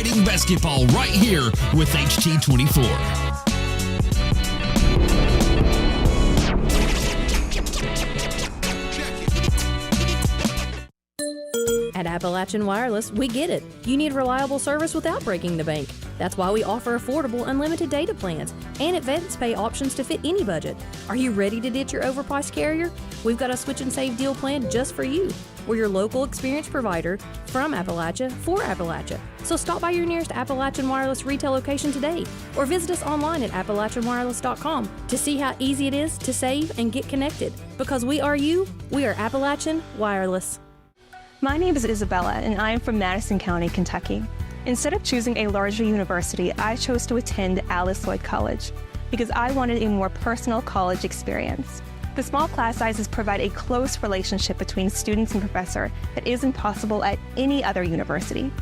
exciting basketball right here with HT24. At Appalachian Wireless, we get it. You need reliable service without breaking the bank. That's why we offer affordable unlimited data plans and advance pay options to fit any budget. Are you ready to ditch your overpriced carrier? We've got a switch and save deal plan just for you. We're your local experience provider from Appalachia for Appalachia. So stop by your nearest Appalachian Wireless retail location today or visit us online at appalachianwireless.com to see how easy it is to save and get connected. Because we are you, we are Appalachian Wireless. My name is Isabella, and I am from Madison County, Kentucky. Instead of choosing a larger university, I chose to attend Alice Lloyd College because I wanted a more personal college experience. The small class sizes provide a close relationship between students and professor that isn't possible at any other university.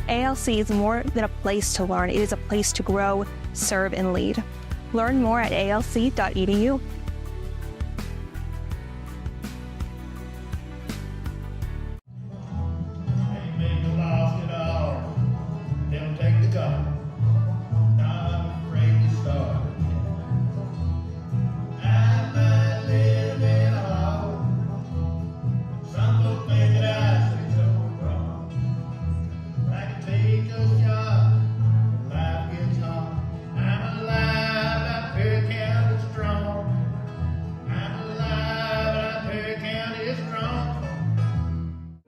ALC is more than a place to learn, it is a place to grow, serve, and lead. Learn more at alc.edu.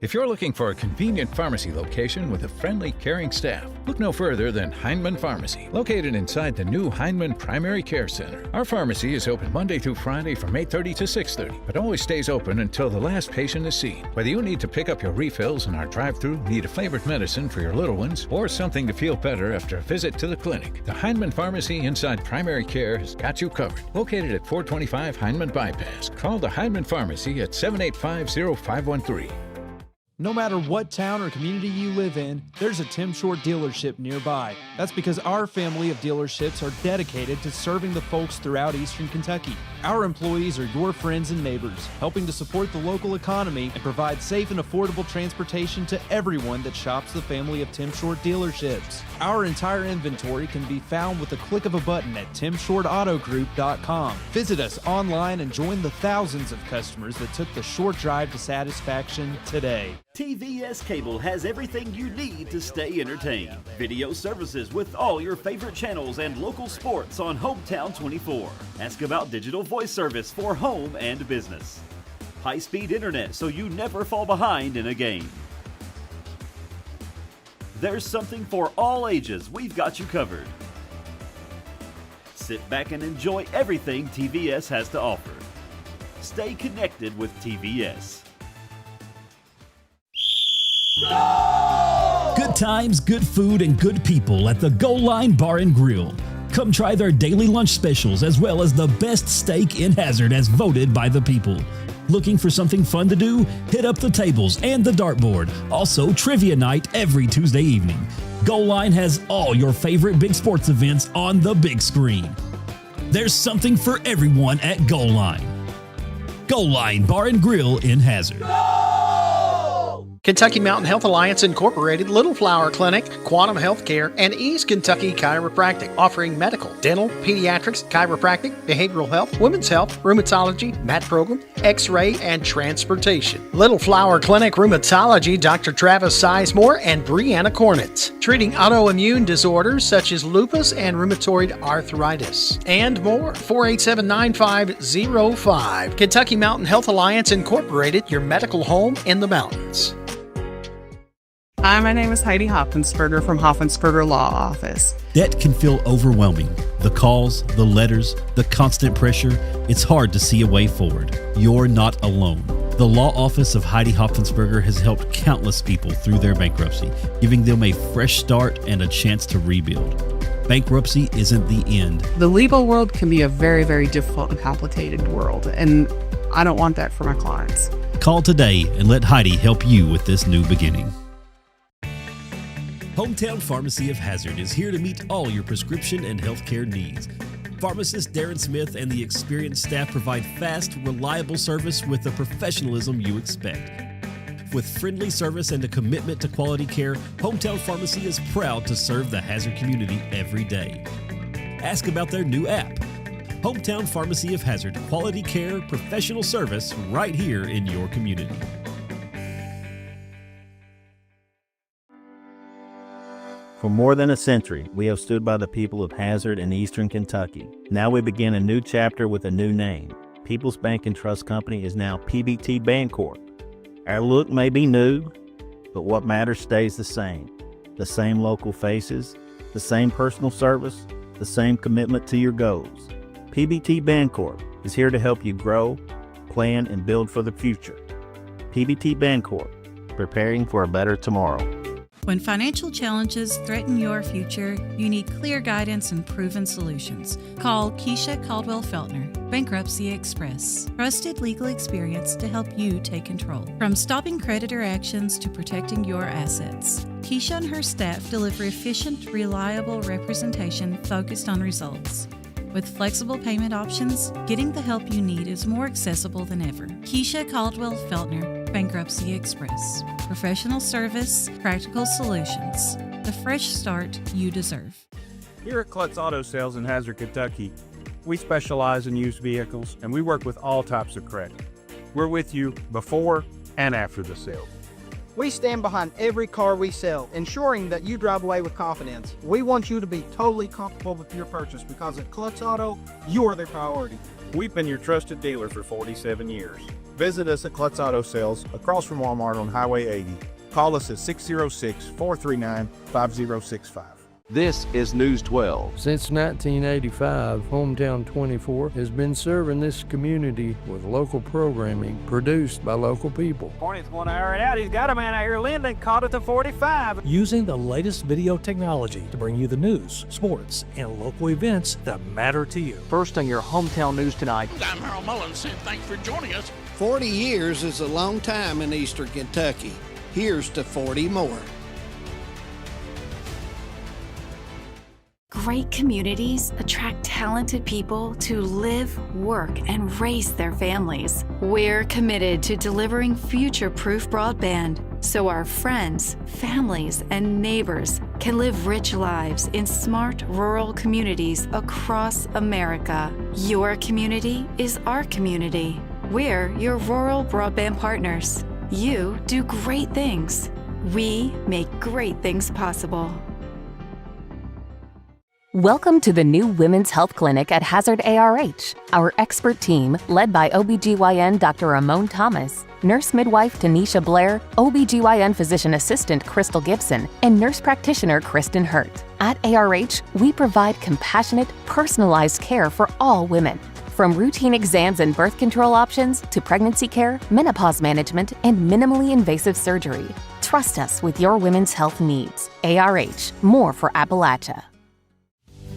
If you're looking for a convenient pharmacy location with a friendly, caring staff, look no further than Heinemann Pharmacy, located inside the new Heinemann Primary Care Center. Our pharmacy is open Monday through Friday from 8:30 to 6:30, but always stays open until the last patient is seen. Whether you need to pick up your refills in our drive-thru, need a flavored medicine for your little ones, or something to feel better after a visit to the clinic, the Heinemann Pharmacy inside Primary Care has got you covered. Located at 425 Heinemann Bypass. Call the Heinemann Pharmacy at 785-0513. No matter what town or community you live in, there's a Tim Short dealership nearby. That's because our family of dealerships are dedicated to serving the folks throughout Eastern Kentucky. Our employees are your friends and neighbors, helping to support the local economy and provide safe and affordable transportation to everyone that shops the family of Tim Short dealerships. Our entire inventory can be found with the click of a button at timshortautogroup.com. Visit us online and join the thousands of customers that took the short drive to satisfaction today. TVS Cable has everything you need to stay entertained. Video services with all your favorite channels and local sports on Hometown 24. Ask about digital voice service for home and business. High-speed internet so you never fall behind in a game. There's something for all ages. We've got you covered. Sit back and enjoy everything TVS has to offer. Stay connected with TVS. Good times, good food, and good people at the Goal Line Bar and Grill. Come try their daily lunch specials as well as the best steak in Hazard as voted by the people. Looking for something fun to do? Hit up the tables and the dartboard. Also, trivia night every Tuesday evening. Goal Line has all your favorite big sports events on the big screen. There's something for everyone at Goal Line. Goal Line Bar and Grill in Hazard. Kentucky Mountain Health Alliance Incorporated, Little Flower Clinic, Quantum Healthcare, and East Kentucky Chiropractic, offering medical, dental, pediatrics, chiropractic, behavioral health, women's health, rheumatology, mat program, x-ray, and transportation. Little Flower Clinic Rheumatology, Dr. Travis Sizemore and Brianna Cornitz, treating autoimmune disorders such as lupus and rheumatoid arthritis, and more. 487-9505. Kentucky Mountain Health Alliance Incorporated, your medical home in the mountains. Hi, my name is Heidi Hoffensperger from Hoffensperger Law Office. Debt can feel overwhelming. The calls, the letters, the constant pressure, it's hard to see a way forward. You're not alone. The law office of Heidi Hoffensperger has helped countless people through their bankruptcy, giving them a fresh start and a chance to rebuild. Bankruptcy isn't the end. The legal world can be a very, very difficult and complicated world, and I don't want that for my clients. Call today and let Heidi help you with this new beginning. Hometown Pharmacy of Hazard is here to meet all your prescription and healthcare needs. Pharmacist Darren Smith and the experienced staff provide fast, reliable service with the professionalism you expect. With friendly service and a commitment to quality care, Hometown Pharmacy is proud to serve the Hazard community every day. Ask about their new app. Hometown Pharmacy of Hazard, quality care, professional service right here in your community. For more than a century, we have stood by the people of Hazard and Eastern Kentucky. Now we begin a new chapter with a new name. People's Bank and Trust Company is now PBT Bancorp. Our look may be new, but what matters stays the same. The same local faces, the same personal service, the same commitment to your goals. PBT Bancorp is here to help you grow, plan, and build for the future. PBT Bancorp, preparing for a better tomorrow. When financial challenges threaten your future, you need clear guidance and proven solutions. Call Keisha Caldwell-Feltner, Bankruptcy Express. Trusted legal experience to help you take control. From stopping creditor actions to protecting your assets, Keisha and her staff deliver efficient, reliable representation focused on results. With flexible payment options, getting the help you need is more accessible than ever. Keisha Caldwell-Feltner, Bankruptcy Express. Professional service, practical solutions. The fresh start you deserve. Here at Klutz Auto Sales in Hazard, Kentucky, we specialize in used vehicles and we work with all types of credit. We're with you before and after the sale. We stand behind every car we sell, ensuring that you drive away with confidence. We want you to be totally comfortable with your purchase because at Klutz Auto, you're the priority. We've been your trusted dealer for 47 years. Visit us at Klutz Auto Sales across from Walmart on Highway 80. Call us at 606-439-5065. This is News 12. Since 1985, Hometown 24 has been serving this community with local programming produced by local people. 20th 1 hour and out. He's got a man out here, Linden, caught at the 45. Using the latest video technology to bring you the news, sports, and local events that matter to you. First on your Hometown News tonight. I'm Harold Mullins, and thanks for joining us. 40 years is a long time in Eastern Kentucky. Here's to 40 more. Great communities attract talented people to live, work, and raise their families. We're committed to delivering future-proof broadband so our friends, families, and neighbors can live rich lives in smart rural communities across America. Your community is our community. We're your rural broadband partners. You do great things. We make great things possible. Welcome to the new Women's Health Clinic at Hazard ARH. Our expert team, led by OBGYN Dr. Ramon Thomas, nurse midwife Tanisha Blair, OBGYN physician assistant Crystal Gibson, and nurse practitioner Kristen Hurt. At ARH, we provide compassionate, personalized care for all women. From routine exams and birth control options to pregnancy care, menopause management, and minimally invasive surgery. Trust us with your women's health needs. ARH, more for Appalachia.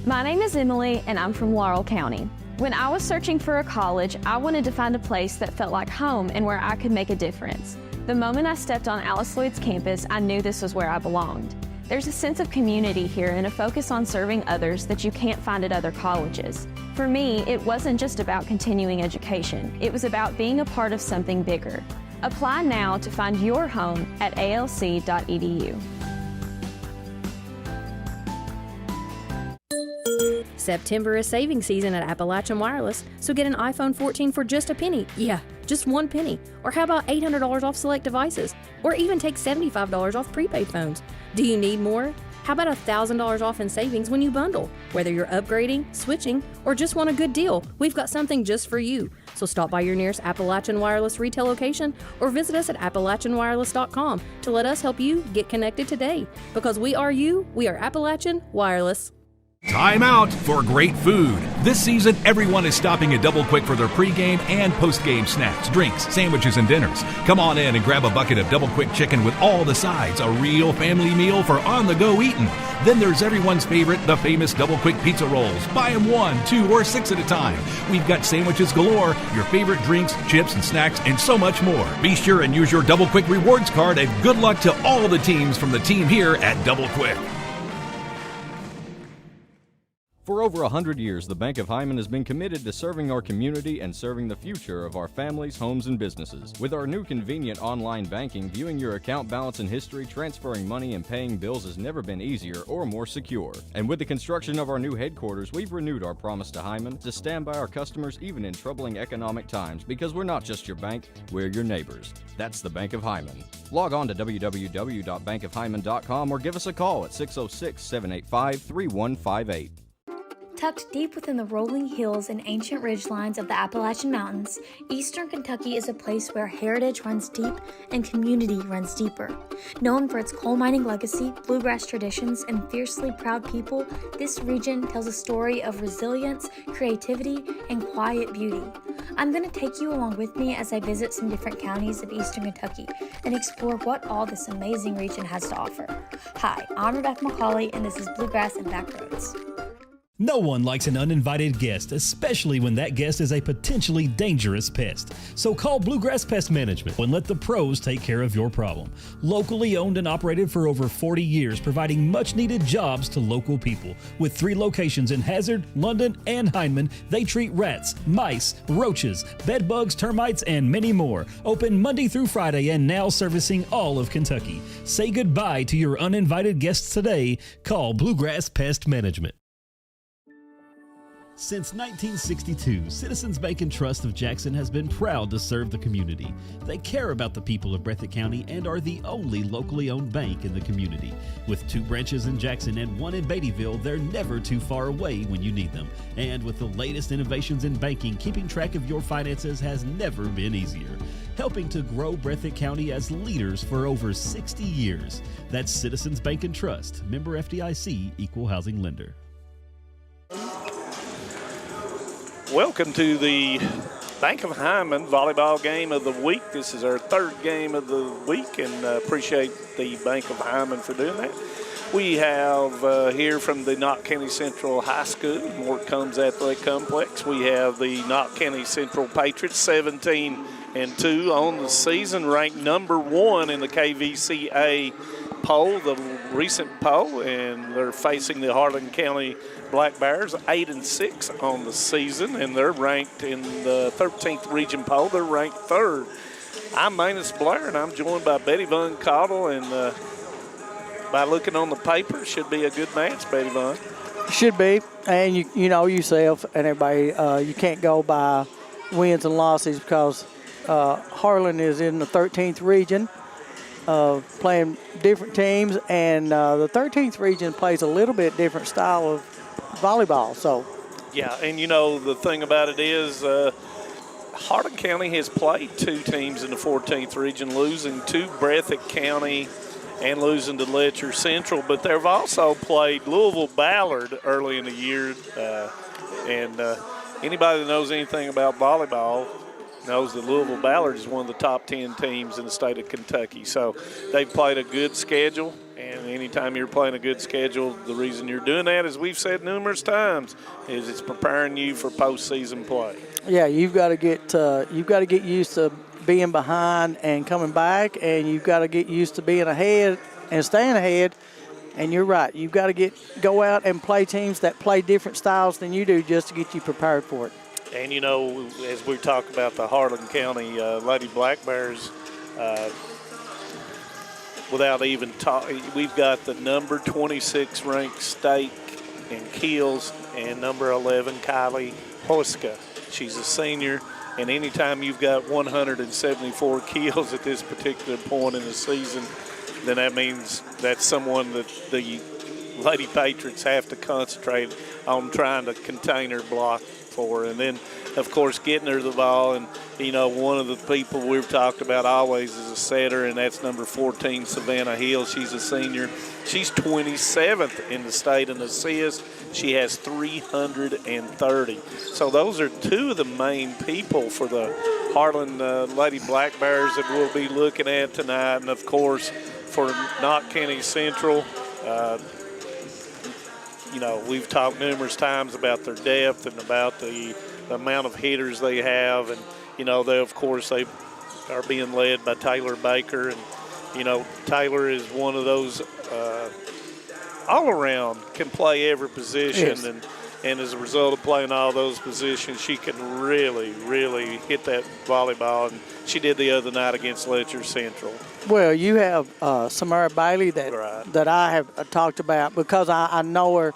My name is Emily, and I'm from Laurel County. When I was searching for a college, I wanted to find a place that felt like home and where I could make a difference. The moment I stepped on Alice Lloyd's campus, I knew this was where I belonged. There's a sense of community here and a focus on serving others that you can't find at other colleges. For me, it wasn't just about continuing education. It was about being a part of something bigger. Apply now to find your home at alc.edu. September is saving season at Appalachian Wireless, so get an iPhone 14 for just a penny. Yeah, just 1 penny. Or how about $800 off select devices? Or even take $75 off prepaid phones. Do you need more? How about $1,000 off in savings when you bundle? Whether you're upgrading, switching, or just want a good deal, we've got something just for you. So stop by your nearest Appalachian Wireless retail location or visit us at AppalachianWireless.com to let us help you get connected today. Because we are you, we are Appalachian Wireless. Time out for great food. This season, everyone is stopping at Double Quick for their pregame and postgame snacks, drinks, sandwiches, and dinners. Come on in and grab a bucket of Double Quick chicken with all the sides, a real family meal for on-the-go eating. Then there's everyone's favorite, the famous Double Quick pizza rolls. Buy them 1, 2, or 6 at a time. We've got sandwiches galore, your favorite drinks, chips, and snacks, and so much more. Be sure and use your Double Quick rewards card, and good luck to all the teams from the team here at Double Quick. For over 100 years, the Bank of Hyman has been committed to serving our community and serving the future of our families, homes, and businesses. With our new convenient online banking, viewing your account balance and history, transferring money, and paying bills has never been easier or more secure. And with the construction of our new headquarters, we've renewed our promise to Hyman to stand by our customers even in troubling economic times, because we're not just your bank, we're your neighbors. That's the Bank of Hyman. Log on to www.bankofhyman.com or give us a call at 606-785-3158. Tucked deep within the rolling hills and ancient ridgelines of the Appalachian Mountains, Eastern Kentucky is a place where heritage runs deep and community runs deeper. Known for its coal mining legacy, bluegrass traditions, and fiercely proud people, this region tells a story of resilience, creativity, and quiet beauty. I'm going to take you along with me as I visit some different counties of Eastern Kentucky and explore what all this amazing region has to offer. Hi, I'm Rebecca McCauley, and this is Bluegrass and Backroads. No one likes an uninvited guest, especially when that guest is a potentially dangerous pest. So call Bluegrass Pest Management and let the pros take care of your problem. Locally owned and operated for over 40 years, providing much-needed jobs to local people. With 3 locations in Hazard, London, and Hindman, they treat rats, mice, roaches, bed bugs, termites, and many more. Open Monday through Friday and now servicing all of Kentucky. Say goodbye to your uninvited guests today. Call Bluegrass Pest Management. Since 1962, Citizens Bank and Trust of Jackson has been proud to serve the community. They care about the people of Breathitt County and are the only locally owned bank in the community. With 2 branches in Jackson and 1 in Beattyville, they're never too far away when you need them. And with the latest innovations in banking, keeping track of your finances has never been easier. Helping to grow Breathitt County as leaders for over 60 years. That's Citizens Bank and Trust, member FDIC, equal housing lender. Welcome to the Bank of Hyman volleyball game of the week. This is our 3rd game of the week, and appreciate the Bank of Hyman for doing that. We have here from the Knott County Central High School, Mort Combs Athletic Complex, we have the Knott County Central Patriots, 17-2 on the season, ranked number 1 in the KVCA poll, the recent poll, and they're facing the Harlan County Black Bears, 8-6 on the season, and they're ranked in the 13th region poll. They're ranked 3rd. I'm Manus Blair, and I'm joined by Betty Von Cottle, and by looking on the paper, it should be a good match, Betty Von. Should be, and you know yourself and everybody, you can't go by wins and losses because Harlan is in the 13th region, playing different teams, and the 13th region plays a little bit different style of volleyball. So yeah, and you know the thing about it is Harlan County has played 2 teams in the 14th region, losing to Breathitt County and losing to Letcher Central, but they've also played Louisville Ballard early in the year, and anybody that knows anything about volleyball knows that Louisville Ballard is one of the top 10 teams in the state of Kentucky. So they've played a good schedule, and anytime you're playing a good schedule, the reason you're doing that, as we've said numerous times, is it's preparing you for postseason play. Yeah, you've got to get used to being behind and coming back, and you've got to get used to being ahead and staying ahead. And you're right, you've got to go out and play teams that play different styles than you do just to get you prepared for it. And, you know, as we talk about the Harlan County Lady Black Bears, without even talking, we've got the number 26 ranked state in kills and number 11, Kylie Hoska. She's a senior, and anytime you've got 174 kills at this particular point in the season, then that means that's someone that the Lady Patriots have to concentrate on trying to contain her block for. And then, of course, getting her the ball. And, you know, one of the people we've talked about always is a setter, and that's number 14, Savannah Hill. She's a senior. She's 27th in the state in assists. She has 330. So those are 2 of the main people for the Harlan Lady Black Bears that we'll be looking at tonight. And, of course, for Knott County Central, you know, we've talked numerous times about their depth and about the amount of hitters they have. And, you know, they are being led by Taylor Baker. And, you know, Taylor is one of those all around, can play every position. Yes. And, And as a result of playing all those positions, she can really, really hit that volleyball. And she did the other night against Letcher Central. Well, you have Samara Bailey that I have talked about because I know her.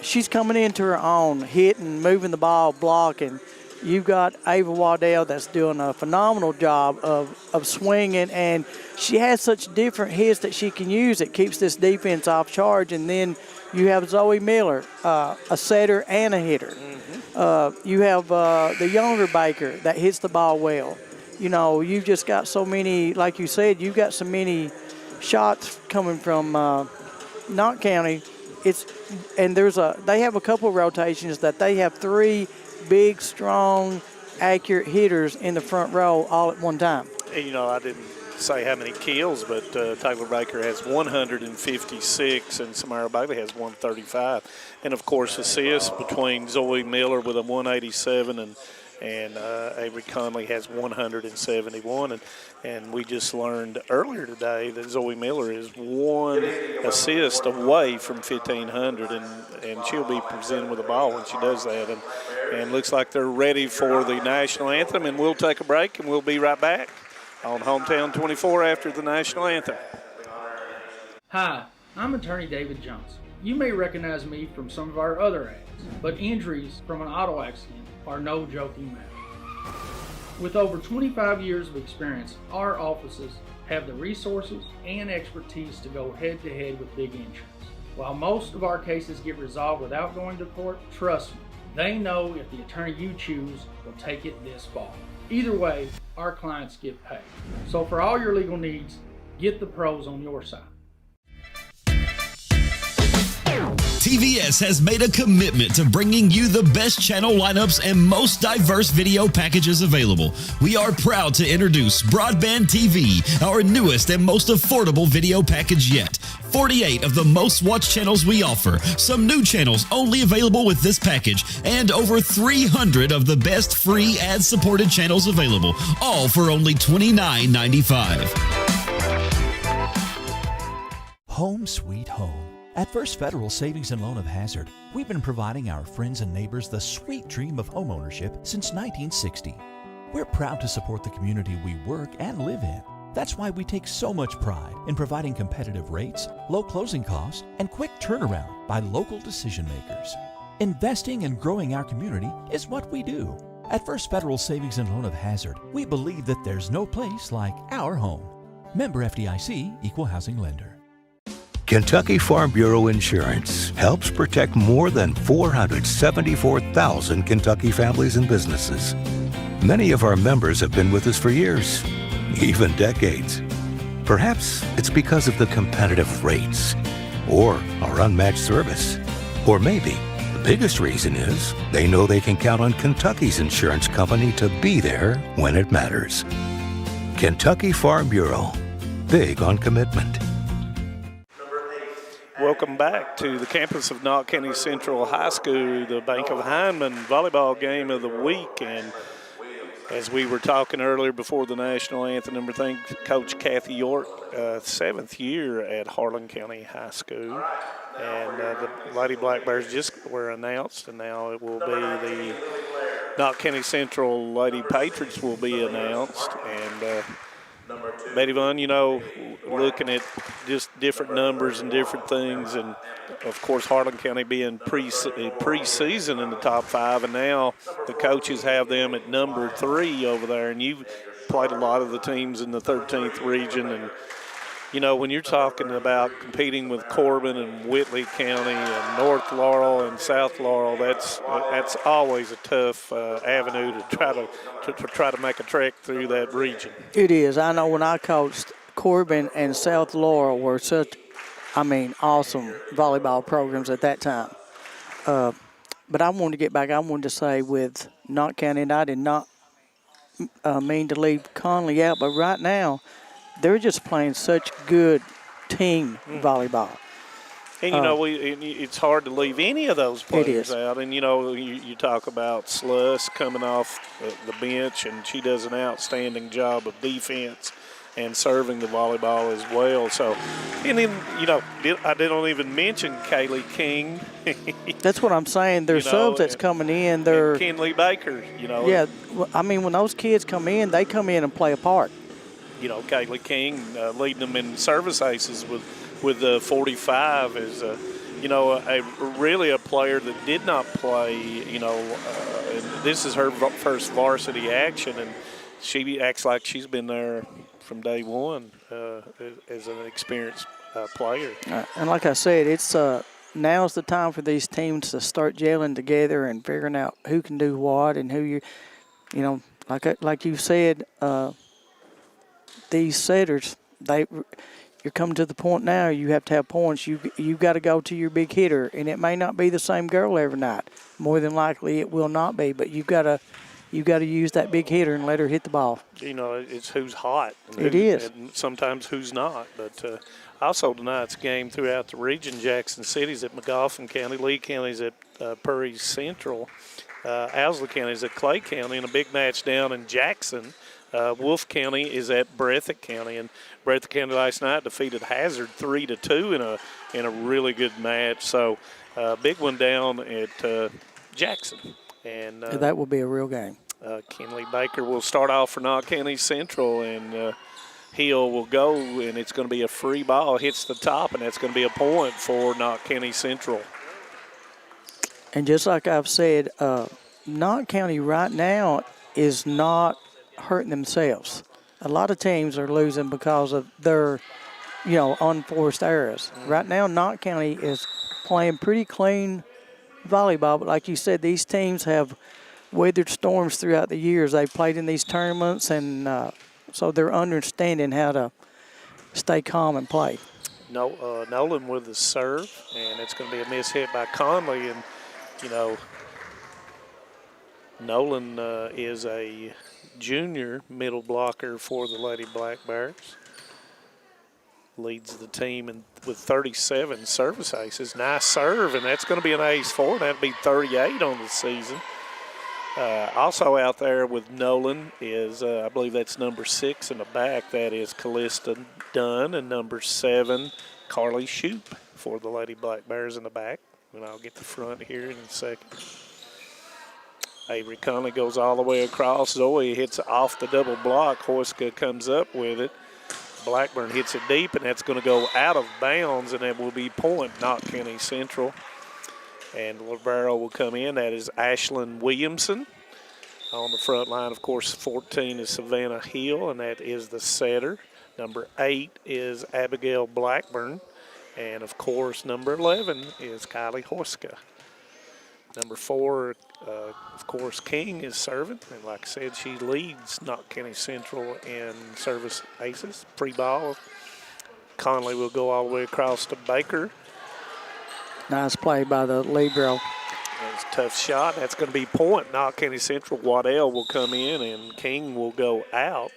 She's coming into her own, hitting, moving the ball, blocking. You've got Ava Waddell that's doing a phenomenal job of swinging, and she has such different hits that she can use. It keeps this defense off charge. And then you have Zoe Miller, a setter and a hitter. You have the younger Baker that hits the ball well. You know, you've just got so many, like you said, you've got so many shots coming from Knott County. They have a couple of rotations that they have 3 big, strong, accurate hitters in the front row all at one time. And, you know, I didn't say how many kills, but Taylor Baker has 156 and Samara Bailey has 135. And, of course, assists between Zoe Miller with a 187 and Avery Conley has 171. And we just learned earlier today that Zoe Miller is 1 assist away from 1,500, and she'll be presented with the ball when she does that. And looks like they're ready for the national anthem, and we'll take a break, and we'll be right back on Hometown 24 after the national anthem. Hi, I'm attorney David Johnson. You may recognize me from some of our other ads, but injuries from an auto accident are no joking matter. With over 25 years of experience, our offices have the resources and expertise to go head-to-head with big insurance. While most of our cases get resolved without going to court, trust me, they know if the attorney you choose will take it this far. Either way, our clients get paid. So for all your legal needs, get the pros on your side. TVS has made a commitment to bringing you the best channel lineups and most diverse video packages available. We are proud to introduce Broadband TV, our newest and most affordable video package yet. 48 of the most watched channels we offer, some new channels only available with this package, and over 300 of the best free ad-supported channels available, all for only $29.95. Home sweet home. At First Federal Savings and Loan of Hazard, we've been providing our friends and neighbors the sweet dream of homeownership since 1960. We're proud to support the community we work and live in. That's why we take so much pride in providing competitive rates, low closing costs, and quick turnaround by local decision makers. Investing and growing our community is what we do. At First Federal Savings and Loan of Hazard, we believe that there's no place like our home. Member FDIC, Equal Housing Lender. Kentucky Farm Bureau Insurance helps protect more than 474,000 Kentucky families and businesses. Many of our members have been with us for years, even decades. Perhaps it's because of the competitive rates or our unmatched service. Or maybe the biggest reason is they know they can count on Kentucky's insurance company to be there when it matters. Kentucky Farm Bureau, big on commitment. Welcome back to the campus of Knott County Central High School, the Bank of Heinemann volleyball game of the week. And as we were talking earlier before the national anthem, and everything, Coach Kathy York, 7th year at Harlan County High School. And the Lady Black Bears just were announced, and now it will be the Knott County Central Lady Patriots will be announced. And Betty Vaughn, you know, looking at just different numbers and different things, and of course Harlan County being preseason in the top 5, and now the coaches have them at number 3 over there, and you've played a lot of the teams in the 13th region, and you know, when you're talking about competing with Corbin and Whitley County and North Laurel and South Laurel, that's always a tough avenue to try to make a trek through that region. It is. I know when I coached, Corbin and South Laurel were such, awesome volleyball programs at that time. But I wanted to get back. I wanted to say with Knott County, and I did not mean to leave Conley out, but right now, they're just playing such good team volleyball. And, you know, it's hard to leave any of those players out. And, you know, you talk about Sluss coming off the bench, and she does an outstanding job of defense. and serving the volleyball as well. So, and then, I didn't even mention Kaylee King. That's what I'm saying. There's subs that's coming in. They're Kenley Baker, Yeah, I mean, when those kids come in, they come in and play a part. Kaylee King leading them in service aces with 45 is, really a player that did not play, and this is her first varsity action, and she acts like she's been there from day one as an experienced player. And like I said, it's now's the time for these teams to start gelling together and figuring out who can do what and who like you said, these setters, you're coming to the point now. You have to have points. You've got to go to your big hitter, and it may not be the same girl every night. More than likely, it will not be. But you've got to use that big hitter and let her hit the ball. It's who's hot. It is. And sometimes who's not. But also tonight's game throughout the region, Jackson City's at McGoffin County, Lee County's at Prairie Central, Owsley County's at Clay County, and a big match down in Jackson. Wolf County is at Breathitt County, and Breathitt County last night defeated Hazard 3-2 in a really good match. So, big one down at Jackson, and that will be a real game. Kenley Baker will start off for Knott County Central, and Hill will go, and it's going to be a free ball, hits the top, and that's going to be a point for Knott County Central. And just like I've said, Knott County right now is not hurting themselves. A lot of teams are losing because of their, unforced errors. Right now, Knott County is playing pretty clean volleyball, but like you said, these teams have weathered storms throughout the years. They've played in these tournaments, and so they're understanding how to stay calm and play. Nolan with the serve, and it's going to be a miss hit by Conley, and, Nolan is a junior middle blocker for the Lady Black Bears. Leads the team with 37 service aces. Nice serve, and that's going to be an ace for her. That'd be 38 on the season. Also out there with Nolan is, I believe that's number 6 in the back. That is Callista Dunn, and number 7, Carly Shoup for the Lady Black Bears in the back. And I'll get the front here in a second. Avery Conley goes all the way across. Zoe hits off the double block. Horska comes up with it. Blackburn hits it deep, and that's going to go out of bounds, and it will be point Knott County Central. And Libero will come in. That is Ashlyn Williamson. On the front line, of course, 14 is Savannah Hill, and that is the setter. Number 8 is Abigail Blackburn. And, of course, number 11 is Kylie Horska. Number 4, of course, King is serving. And like I said, she leads Knott County Central in service aces. Pre-ball, Conley will go all the way across to Baker. Nice play by the libero. That's a tough shot. That's going to be point. Knott County Central. Waddell will come in, and King will go out.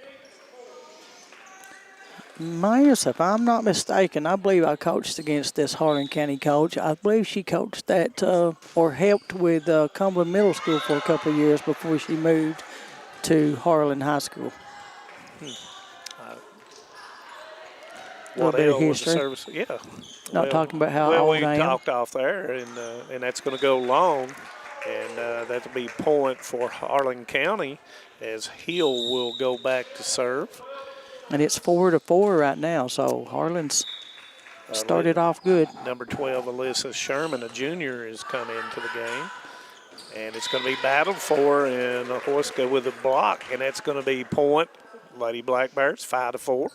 Myers, if I'm not mistaken, I believe I coached against this Harlan County coach. I believe she coached that or helped with Cumberland Middle School for a couple of years before she moved to Harlan High School. Waddell was the service, yeah. Not talking about how old we I am. talked off there, and that's going to go long, and that'll be point for Harlan County as Hill will go back to serve. And it's 4-4 right now, so Harlan's started off good. Number 12, Alyssa Sherman, a junior, has come into the game. And it's going to be battled for, and Horska with a block, and that's going to be point. Lady Black Bears, 5-4.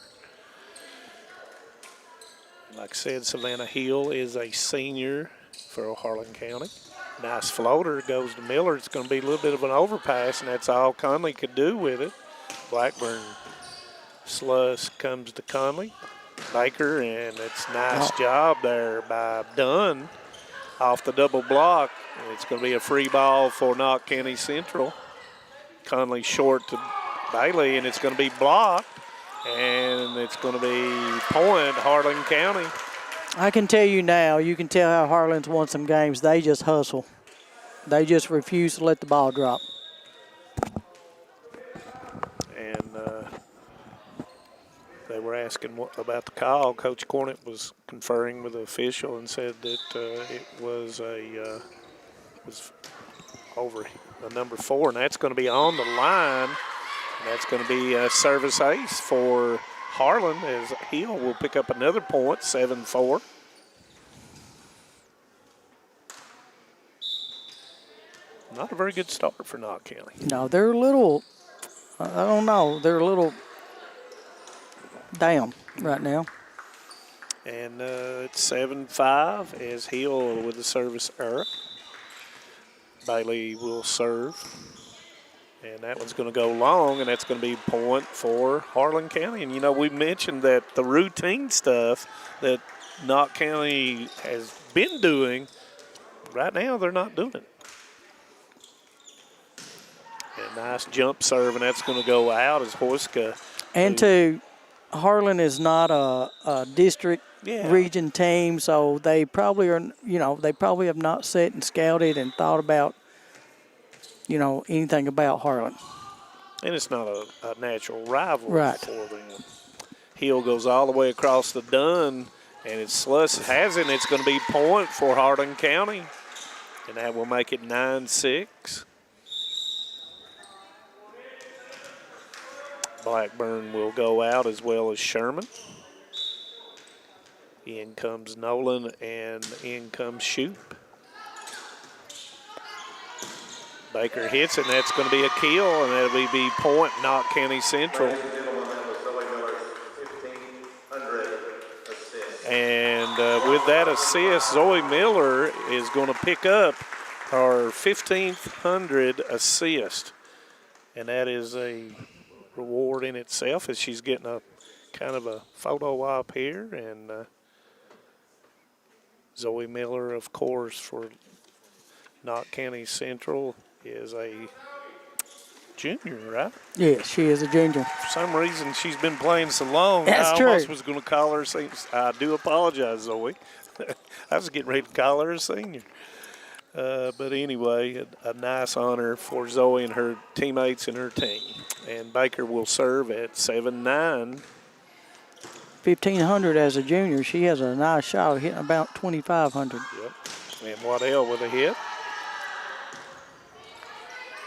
Like I said, Savannah Hill is a senior for Harlan County. Nice floater, goes to Miller. It's going to be a little bit of an overpass, and that's all Conley could do with it. Blackburn Sluss comes to Conley. Baker, and it's a nice job there by Dunn off the double block. It's going to be a free ball for Knott County Central. Conley short to Bailey, and it's going to be blocked, and it's going to be point Harlan County. I can tell you now, you can tell how Harlan's won some games. They just hustle. They just refuse to let the ball drop. They were asking about the call. Coach Cornett was conferring with the official and said that it was over a number 4, and that's going to be on the line. And that's going to be a service ace for Harlan, as Hill will pick up another point, 7-4. Not a very good start for Knott County. No, they're a little, I don't know, they're a little down right now. And it's 7-5 as Hill with the service error. Bailey will serve. And that one's going to go long, and that's going to be a point for Harlan County. And, you know, we mentioned that the routine stuff that Knott County has been doing, right now they're not doing it. And nice jump serve, and that's going to go out as Hoyska. And Harlan is not a district region team, so they probably are, they probably have not sat and scouted and thought about, anything about Harlan. And it's not a natural rival Right. for them. Hill goes all the way across the Dunn, and it's Sluss has it, and it's going to be point for Harlan County. And that will make it 9-6. Blackburn will go out as well as Sherman. In comes Nolan, and in comes Shoup. Baker hits it, and that's going to be a kill, and that'll be point, Knott County Central. And with that assist, Zoe Miller is going to pick up her 1,500 assist. And that is a reward in itself, as she's getting a kind of a photo op here. And Zoe Miller, of course, for Knott County Central is a junior, right? Yeah, she is a junior. For some reason, she's been playing so long. That's I almost true. was going to call her a senior. I do apologize, Zoe. I was getting ready to call her a senior. But anyway, a nice honor for Zoe and her teammates and her team. And Baker will serve at 7-9. 1,500 as a junior. She has a nice shot of hitting about 2,500. Yep. And Waddell with a hit.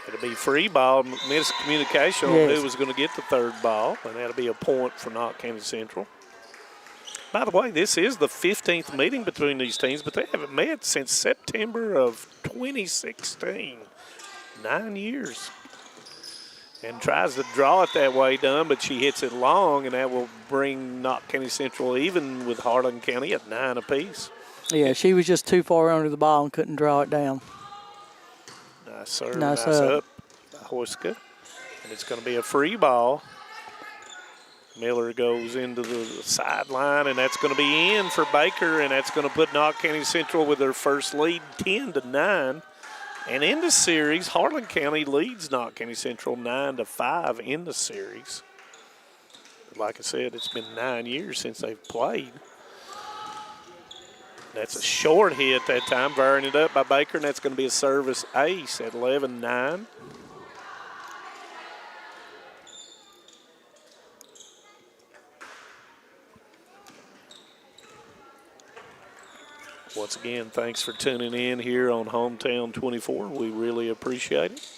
It'll be free ball, miscommunication on who was going to get the third ball, and that'll be a point for Knott County Central. By the way, this is the 15th meeting between these teams, but they haven't met since September of 2016. 9 years. And tries to draw it that way, Dunn, but she hits it long, and that will bring Knott County Central even with Harlan County at 9 apiece. Yeah, she was just too far under the ball and couldn't draw it down. Nice serve, Nice up by Hoyska. And it's going to be a free ball. Miller goes into the sideline, and that's going to be in for Baker, and that's going to put Knott County Central with their first lead, 10-9. And in the series, Harlan County leads Knott County Central 9-5 in the series. But like I said, it's been 9 years since they've played. That's a short hit that time, varying it up by Baker, and that's going to be a service ace at 11-9. Once again, thanks for tuning in here on Hometown 24. We really appreciate it.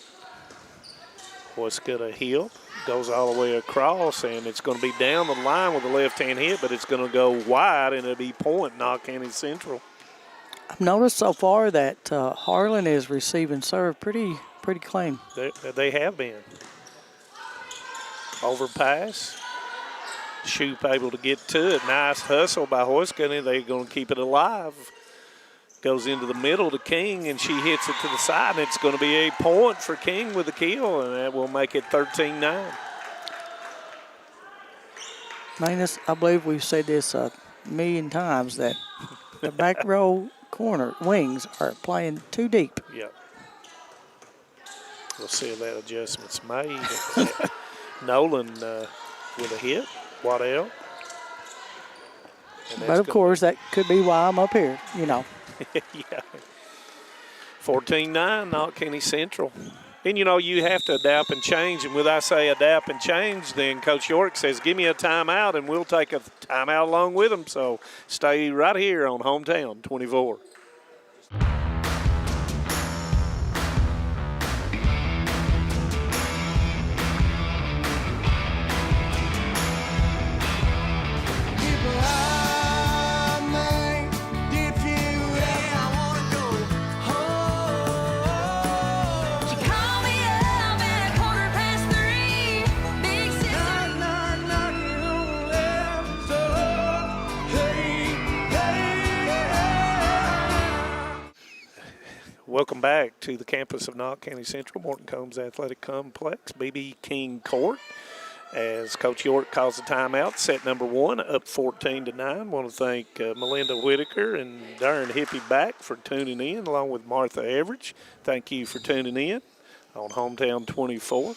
What's got a heel, goes all the way across, and it's going to be down the line with a left-hand hit, but it's going to go wide, and it'll be point Knott County Central. I've noticed so far that Harlan is receiving serve pretty clean. They have been. Overpass. Shoup able to get to it. Nice hustle by Hoyska, and they're going to keep it alive. Goes into the middle to King, and she hits it to the side, and it's going to be a point for King with the kill, and that will make it 13-9. Manus, I believe we've said this a million times that the back row corner wings are playing too deep. Yep. We'll see if that adjustment's made. Nolan with a hit. Waddell. But, of course, that could be why I'm up here, Yeah. 14-9, Knott County Central. And, you know, you have to adapt and change. And when I say adapt and change, then Coach York says, give me a timeout, and we'll take a timeout along with them. So stay right here on Hometown 24. Welcome back to the campus of Knott County Central, Morton Combs Athletic Complex, B.B. King Court. As Coach York calls the timeout, set number 1, up 14-9. I want to thank Melinda Whitaker and Darren Hippie back for tuning in, along with Martha Everidge. Thank you for tuning in on Hometown 24.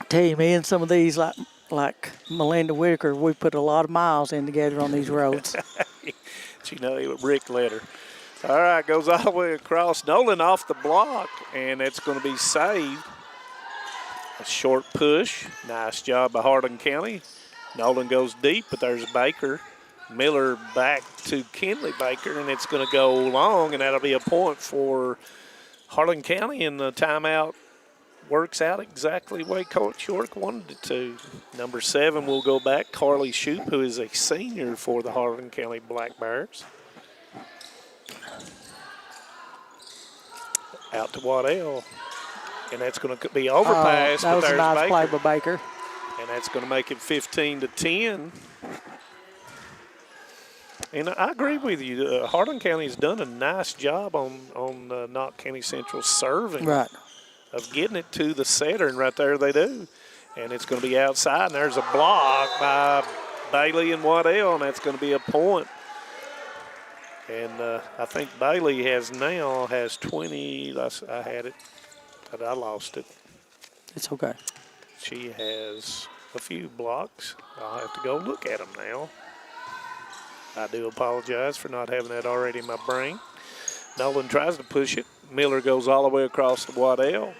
I tell you, man, some of these, like Melinda Whitaker, we put a lot of miles in together on these roads. You know, Rick let her. All right, goes all the way across. Nolan off the block, and it's going to be saved. A short push. Nice job by Harlan County. Nolan goes deep, but there's Baker. Miller back to Kinley Baker, and it's going to go long, and that'll be a point for Harlan County, and the timeout works out exactly the way Coach York wanted it to. Number 7 will go back, Carly Shoup, who is a senior for the Harlan County Black Bears. Out to Waddell, and that's going to be overpass. That was but a there's nice play by Baker. And that's going to make it 15-10. And I agree with you. Harlan County's done a nice job on Knott County Central serving. Right. Of getting it to the setter, and right there they do. And it's going to be outside, and there's a block by Bailey and Waddell, and that's going to be a point. And I think Bailey has 20. I had it, but I lost it. It's okay. She has a few blocks. I'll have to go look at them now. I do apologize for not having that already in my brain. Nolan tries to push it. Miller goes all the way across to Waddell.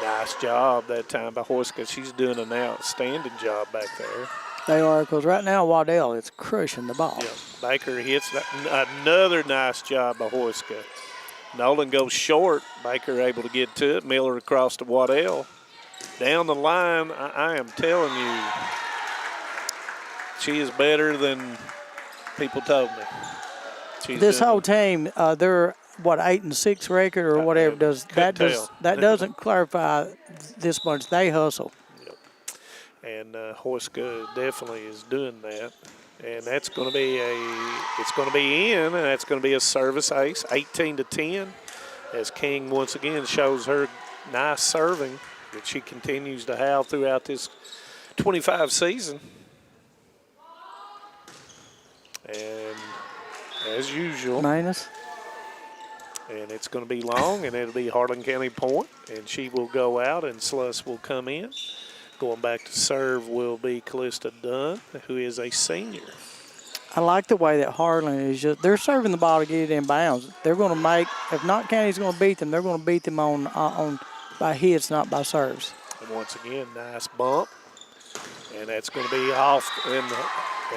Nice job that time by Hoyska. She's doing an outstanding job back there. They are, because right now Waddell is crushing the ball. Yeah. Baker hits another nice job by Hoyska. Nolan goes short. Baker able to get to it. Miller across to Waddell. Down the line, I am telling you, she is better than people told me. This whole team, they're 8-6 record or whatever. That doesn't clarify this much. They hustle. And Hoyska definitely is doing that. And that's going to be it's going to be in, and that's going to be a service ace, 18-10, as King once again shows her nice serving that she continues to have throughout this 25 season. And as usual. Minus. And it's going to be long, and it'll be Harlan County point, and she will go out, and Sluss will come in. Going back to serve will be Callista Dunn, who is a senior. I like the way that Harlan is they're serving the ball to get it in bounds. They're going to make, if Knott County's going to beat them, they're going to beat them on by hits, not by serves. And once again, nice bump. And that's going to be off, and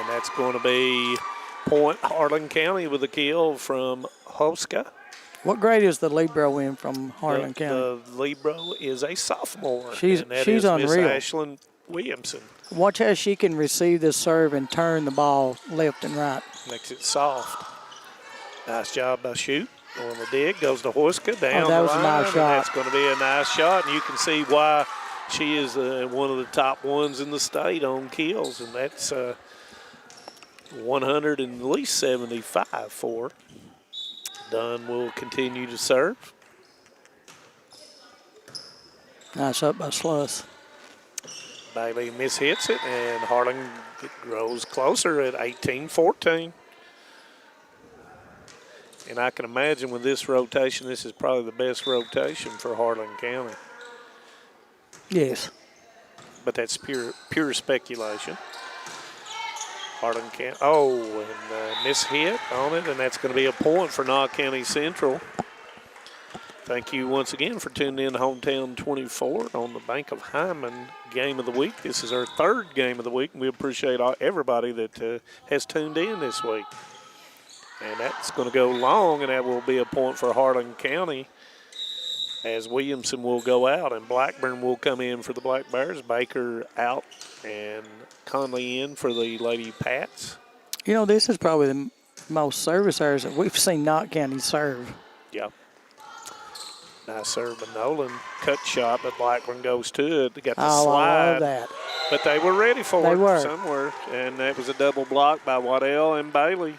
that's going to be point Harlan County with a kill from Hoska. What grade is the Libro in from Harlan County? The Libro is a sophomore. She's unreal. Miss Ashlyn Williamson. Watch how she can receive this serve and turn the ball left and right. Makes it soft. Nice job by Shoup on the dig. Goes to Hoyska down that the was line. a nice shot. That's going to be a nice shot, and you can see why she is one of the top ones in the state on kills, and that's 100 and at least 75 for her. Dunn will continue to serve. Nice up by Sluss. Bailey mishits it, and Harlan grows closer at 18-14. And I can imagine with this rotation, this is probably the best rotation for Harlan County. Yes. But that's pure speculation. Harlan County, and mishit on it, and that's going to be a point for Knott County Central. Thank you once again for tuning in to Hometown 24 on the Bank of Hyman Game of the Week. This is our third game of the week, and we appreciate everybody that has tuned in this week. And that's going to go long, and that will be a point for Harlan County as Williamson will go out and Blackburn will come in for the Black Bears. Baker out and Conley in for the Lady Pats. You know, this is probably the most service errors that we've seen Knott County serve. Yeah. Nice serve by Nolan. Cut shot, but Blackburn goes to it. They got the slide. I love that. But they were ready for They it were. somewhere. And that was a double block by Waddell and Bailey.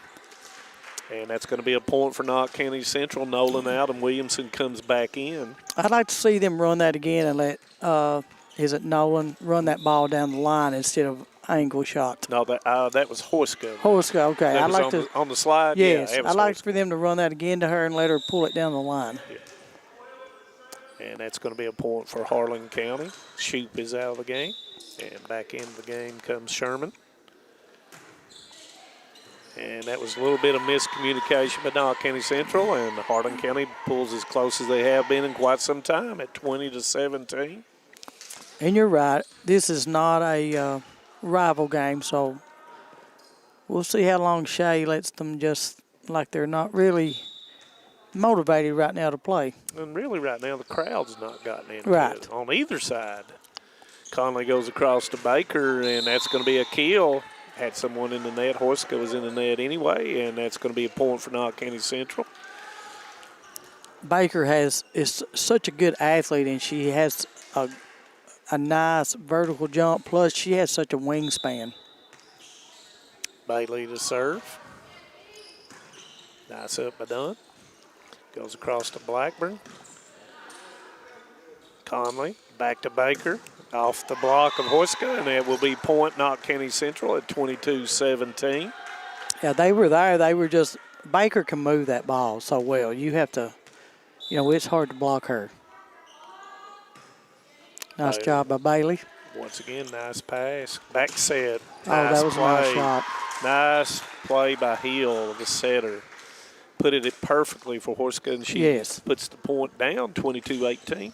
And that's going to be a point for Knott County Central. Nolan out and Williamson comes back in. I'd like to see them run that again and let, is it Nolan, run that ball down the line instead of angle shot. No, that was Horska. Horska, okay. That was on the slide? Yes, Yeah, I'd like for them to run that again to her and let her pull it down the line. Yeah. And that's going to be a point for Harlan County. Shoop is out of the game. And back into the game comes Sherman. And that was a little bit of miscommunication by Knott County Central. And Harlan County pulls as close as they have been in quite some time at 20-17. And you're right. This is not a rival game, so we'll see how long Shay lets them just like they're not really motivated right now to play. And really right now the crowd's not gotten into Right. it on either side. Conley goes across to Baker, and that's going to be a kill. Had someone in the net. Horska was in the net anyway, and that's going to be a point for Knott County Central. Baker is such a good athlete, and she has a nice vertical jump, plus she has such a wingspan. Bailey to serve. Nice up by Dunn. Goes across to Blackburn. Conley back to Baker. Off the block of Horska, and that will be point Knott County Central at 22-17. Yeah, they were there. They were just – Baker can move that ball so well. You have to – you know, it's hard to block her. Nice job by Bailey. Once again, nice pass. Back set. Oh, that was a nice shot. Nice play by Hill, the setter. Put it perfectly for Horska, and she puts the point down, 22-18.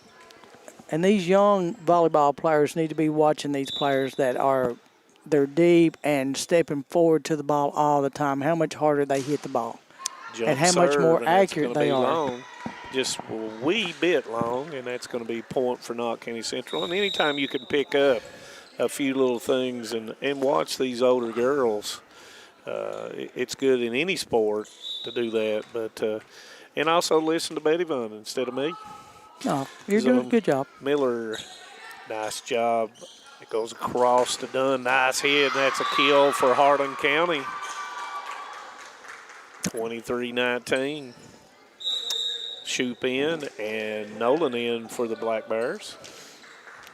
And these young volleyball players need to be watching these players that they're deep and stepping forward to the ball all the time, how much harder they hit the ball. Jump and how much serve, more and that's accurate gonna they be are. Long, just a wee bit long, and that's going to be point for Knott County Central. And anytime you can pick up a few little things and watch these older girls, it's good in any sport to do that. But and also listen to Betty Vaughn instead of me. No, you're doing a good job. Miller, nice job. It goes across to Dunn. Nice hit, and that's a kill for Harlan County. 23-19. Shoop in and Nolan in for the Black Bears.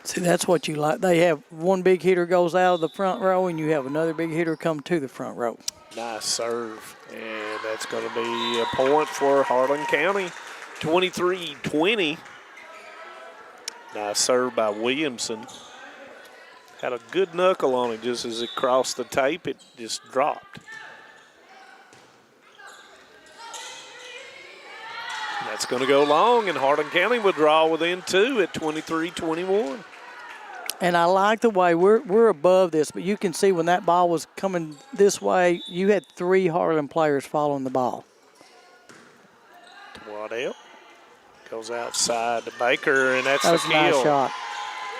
See, that's what you like. They have one big hitter goes out of the front row, and you have another big hitter come to the front row. Nice serve, and that's going to be a point for Harlan County. 23-20. Nice serve by Williamson. Had a good knuckle on it. Just as it crossed the tape, it just dropped. That's going to go long, and Harlan County will draw within 2 at 23-21. And I like the way we're above this, but you can see when that ball was coming this way, you had 3 Harlan players following the ball. To Waddell. Goes outside to Baker, and that's That the was a nice kill. shot.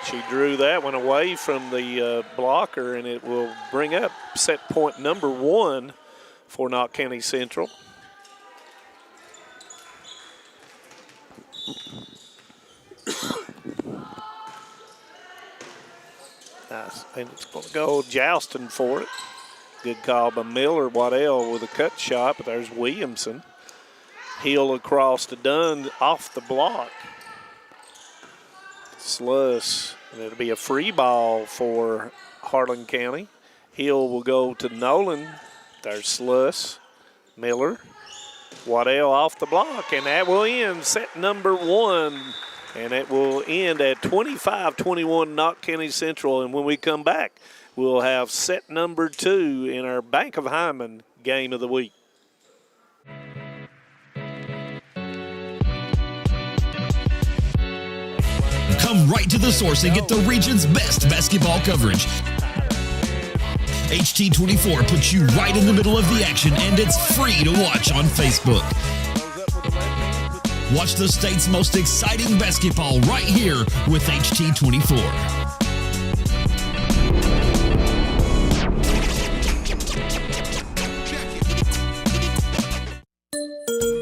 She drew that one away from the blocker, and it will bring up set point number 1 for Knott County Central. Nice. And it's going to go jousting for it. Good call by Miller. Waddell with a cut shot, but there's Williamson. Heel across to Dunn off the block. Sluss. And it'll be a free ball for Harlan County. Hill will go to Nolan. There's Sluss. Miller. Waddell off the block, and that will end set number 1. And it will end at 25-21 Knott County Central. And when we come back, we'll have set number 2 in our Bank of Hyman game of the week. Come right to the source and get the region's best basketball coverage. HT24 puts you right in the middle of the action, and it's free to watch on Facebook. Watch the state's most exciting basketball right here with HT24.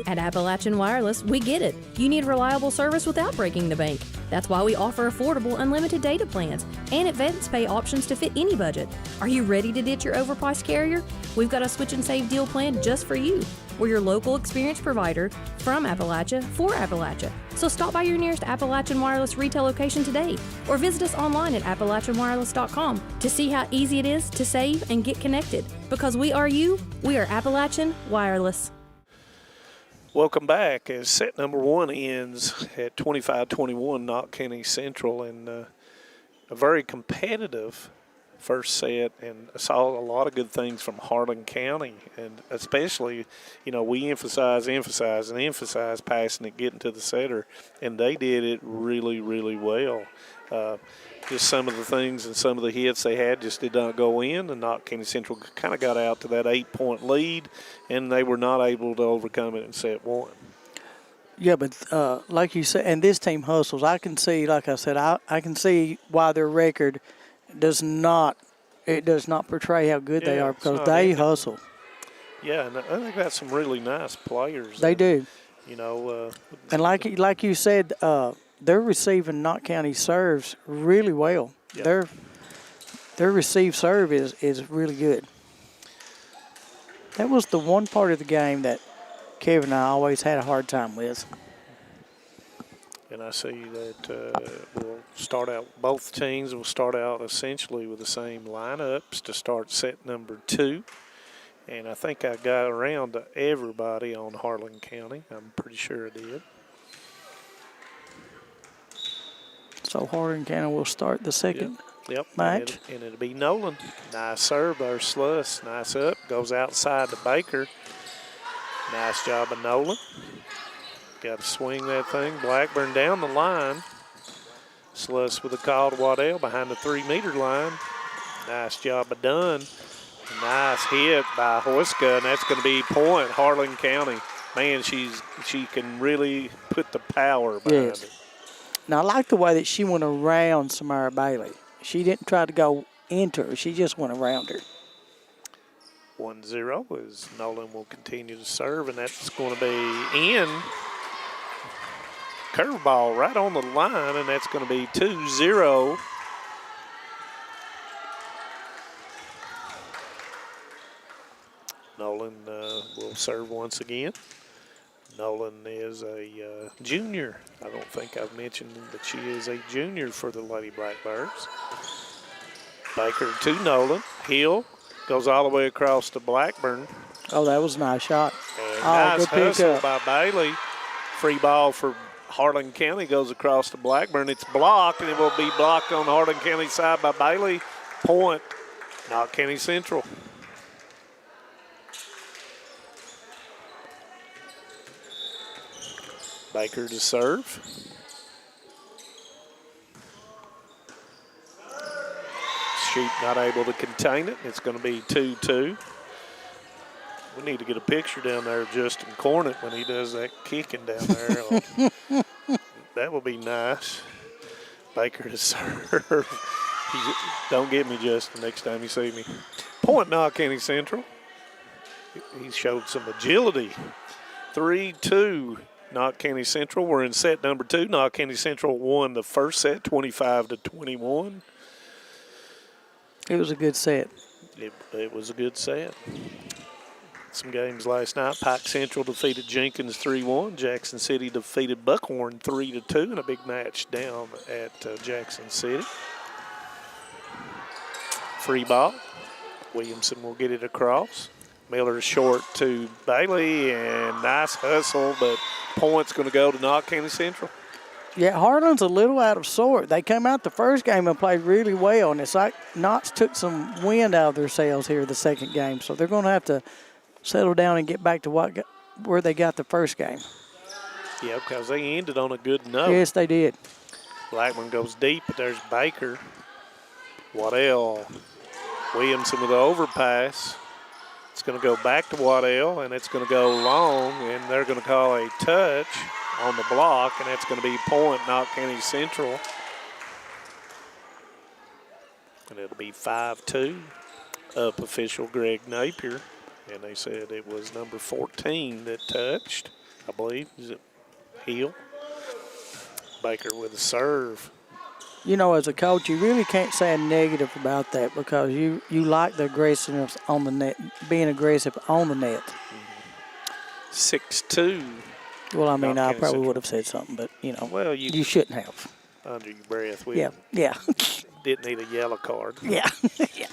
At Appalachian Wireless, we get it. You need reliable service without breaking the bank. That's why we offer affordable, unlimited data plans and advance pay options to fit any budget. Are you ready to ditch your overpriced carrier? We've got a switch and save deal plan just for you. We're your local experience provider from Appalachia for Appalachia. So stop by your nearest Appalachian Wireless retail location today or visit us online at AppalachianWireless.com to see how easy it is to save and get connected. Because we are you, we are Appalachian Wireless. Welcome back as set number 1 ends at 25-21, Knott County Central, and a very competitive first set, and I saw a lot of good things from Harlan County, and especially, we emphasize passing it, getting to the setter, and they did it really, really well. Just some of the things and some of the hits they had just did not go in, and Knott County Central kind of got out to that 8-point lead, and they were not able to overcome it in set 1. Yeah, but like you said, and this team hustles. I can see, like I said, I can see why their record does not portray how good they are, because they hustle. Yeah, and I think that's some really nice players. They do. And like you said, they're receiving Knott County serves really well. Yep. Their receive serve is really good. That was the one part of the game that Kevin and I always had a hard time with. And I see that both teams will start out essentially with the same lineups to start set number 2. And I think I got around to everybody on Harlan County. I'm pretty sure I did. So Harlan County will start the second match. And it'll be Nolan. Nice serve by Sluss. Nice up. Goes outside to Baker. Nice job of Nolan. Got to swing that thing. Blackburn down the line. Sluss with a call to Waddell behind the 3-meter line. Nice job of Dunn. Nice hit by Huiska, and that's going to be point Harlan County. Man, she can really put the power behind it. Now, I like the way that she went around Samara Bailey. She didn't try to go into her. She just went around her. 1-0 as Nolan will continue to serve, and that's going to be in. Curveball right on the line, and that's going to be 2-0. Nolan will serve once again. Nolan is a junior. I don't think I've mentioned that she is a junior for the Lady Blackbirds. Baker to Nolan. Hill goes all the way across to Blackburn. Oh, that was a nice shot. And nice hustle by Bailey. Free ball for Harlan County goes across to Blackburn. It's blocked, and it will be blocked on Harlan County side by Bailey. Point, Knott County Central. Baker to serve. Shoot not able to contain it. It's going to be 2-2. We need to get a picture down there of Justin Cornett when he does that kicking down there. That will be nice. Baker to serve. Don't get me, Justin, next time you see me. Point Knott County Central. He showed some agility. 3-2. Knott County Central. We're in set number 2. Knott County Central won the first set 25-21. It was a good set. It was a good set. Some games last night. Pike Central defeated Jenkins 3-1. Jackson City defeated Buckhorn 3-2 in a big match down at Jackson City. Free ball. Williamson will get it across. Miller short to Bailey, and nice hustle, but point's going to go to Knott County Central. Yeah, Harlan's a little out of sort. They came out the first game and played really well, and it's like Knott's took some wind out of their sails here the second game, so they're going to have to settle down and get back to where they got the first game. Yeah, because they ended on a good note. Yes, they did. Blackman goes deep, but there's Baker. Waddell. Williamson with the overpass. It's going to go back to Waddell, and it's going to go long, and they're going to call a touch on the block, and that's going to be point Knott County Central. And it'll be 5-2 up official Greg Napier. And they said it was number 14 that touched, I believe. Is it Hill? Baker with a serve. You know, as a coach, you really can't say a negative about that because you like the aggressiveness on the net, being aggressive on the net. 6-2. Well, I mean, I probably would have said something, but, you know, well, you shouldn't have. Under your breath. Yeah. Didn't need a yellow card. Yeah. Yeah.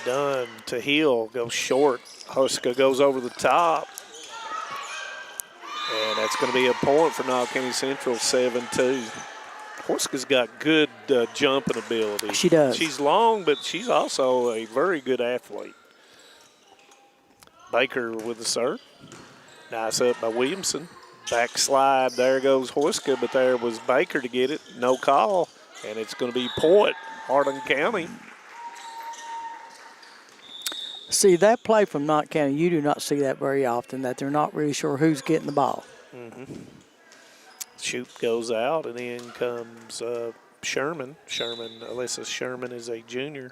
Dunn to Hill, goes short. Huska goes over the top. And that's going to be a point for Knott County Central, 7-2. Huska's got good jumping ability. She does. She's long, but she's also a very good athlete. Baker with the serve. Nice up by Williamson. Backslide, there goes Huska, but there was Baker to get it. No call, and it's going to be point, Harlan County. See, that play from Knott County, you do not see that very often, that they're not really sure who's getting the ball. Shoot goes out, and then comes Sherman. Alyssa Sherman is a junior.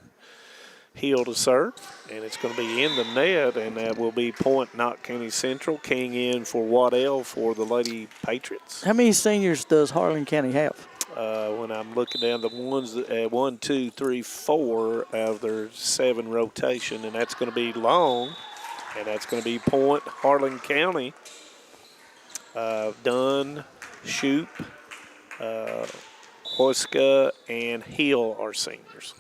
Hill to serve, and it's going to be in the net, and that will be point Knott County Central. King in for Waddell for the Lady Patriots. How many seniors does Harlan County have? When I'm looking down the ones, 1, 2, 3, 4 out of their 7 rotation, and that's going to be long, and that's going to be point Harlan County. Dunn, Shoop, Huska, and Hill are seniors.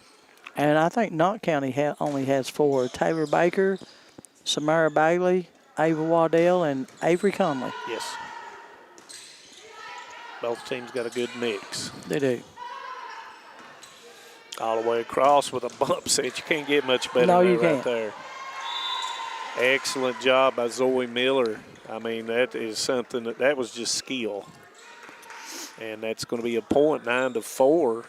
And I think Knott County only has 4. Taylor Baker, Samara Bailey, Ava Waddell, and Avery Conley. Yes. Both teams got a good mix. They do. All the way across with a bump set. You can't get much better no, than you that right can't. there. Excellent job by Zoe Miller. I mean, that is something that was just skill. And that's going to be a point, 9-4.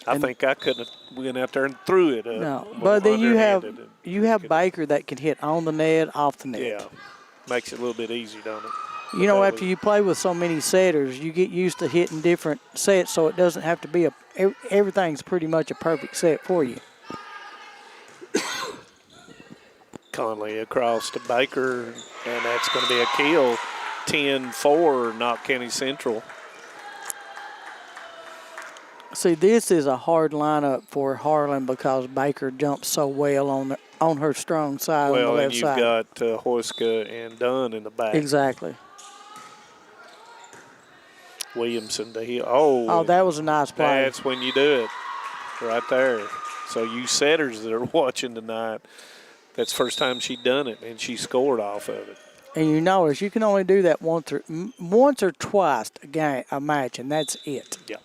I think I couldn't have went out there and threw it. No, but then you have Baker that can hit on the net, off the net. Yeah, makes it a little bit easier, don't it? You know, after you play with so many setters, you get used to hitting different sets, so it doesn't have to be everything's pretty much a perfect set for you. Conley across to Baker, and that's going to be a kill. 10-4, Knott County Central. See, this is a hard lineup for Harlan because Baker jumps so well on her strong side on the left side. Well, and you've got Huska and Dunn in the back. Exactly. Williamson to Hill. Oh, that was a nice play. That's when you do it, right there. So you setters that are watching tonight, that's the first time she done it, and she scored off of it. And you notice you can only do that once or twice a match, and that's it. Yeah.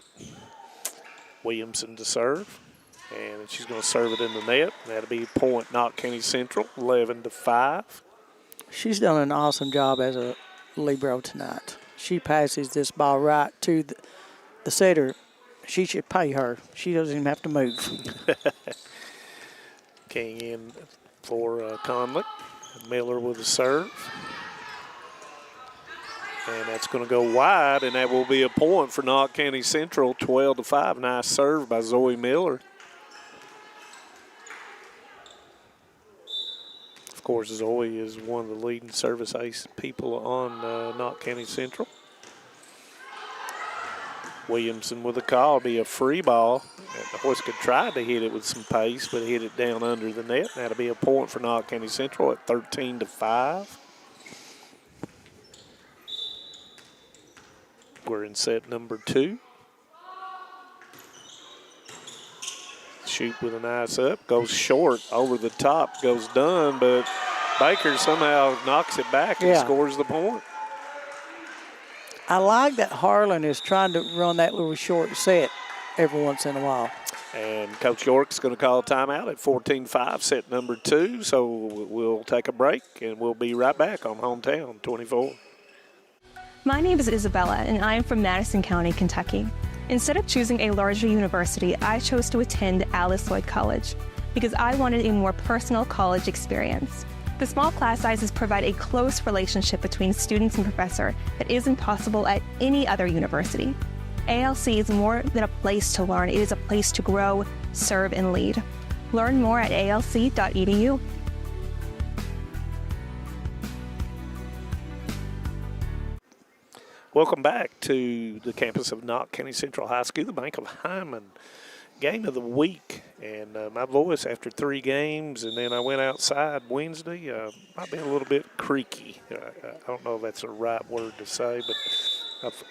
Williamson to serve, and she's going to serve it in the net. That'll be point Knott County Central, 11-5. She's done an awesome job as a libero tonight. She passes this ball right to the setter. She should pay her. She doesn't even have to move. King in for Conley. Miller with the serve. And that's going to go wide, and that will be a point for Knott County Central, 12-5. Nice serve by Zoe Miller. Of course, Zoe is one of the leading service ace people on Knott County Central. Williamson with a call. It'll be a free ball. Huska tried to hit it with some pace, but hit it down under the net. That'll be a point for Knott County Central at 13-5. We're in set number 2. Shoot with a nice up. Goes short. Over the top goes Dunn, but Baker somehow knocks it back and scores the point. I like that Harlan is trying to run that little short set every once in a while. And Coach York's going to call a timeout at 14-5, set number 2. So we'll take a break, and we'll be right back on Hometown 24. My name is Isabella, and I am from Madison County, Kentucky. Instead of choosing a larger university, I chose to attend Alice Lloyd College because I wanted a more personal college experience. The small class sizes provide a close relationship between students and professor that isn't possible at any other university. ALC is more than a place to learn, it is a place to grow, serve, and lead. Learn more at alc.edu. Welcome back to the campus of Knott County Central High School, the Bank of Hyman game of the week. And my voice after 3 games, and then I went outside Wednesday, might be a little bit creaky. I don't know if that's the right word to say, but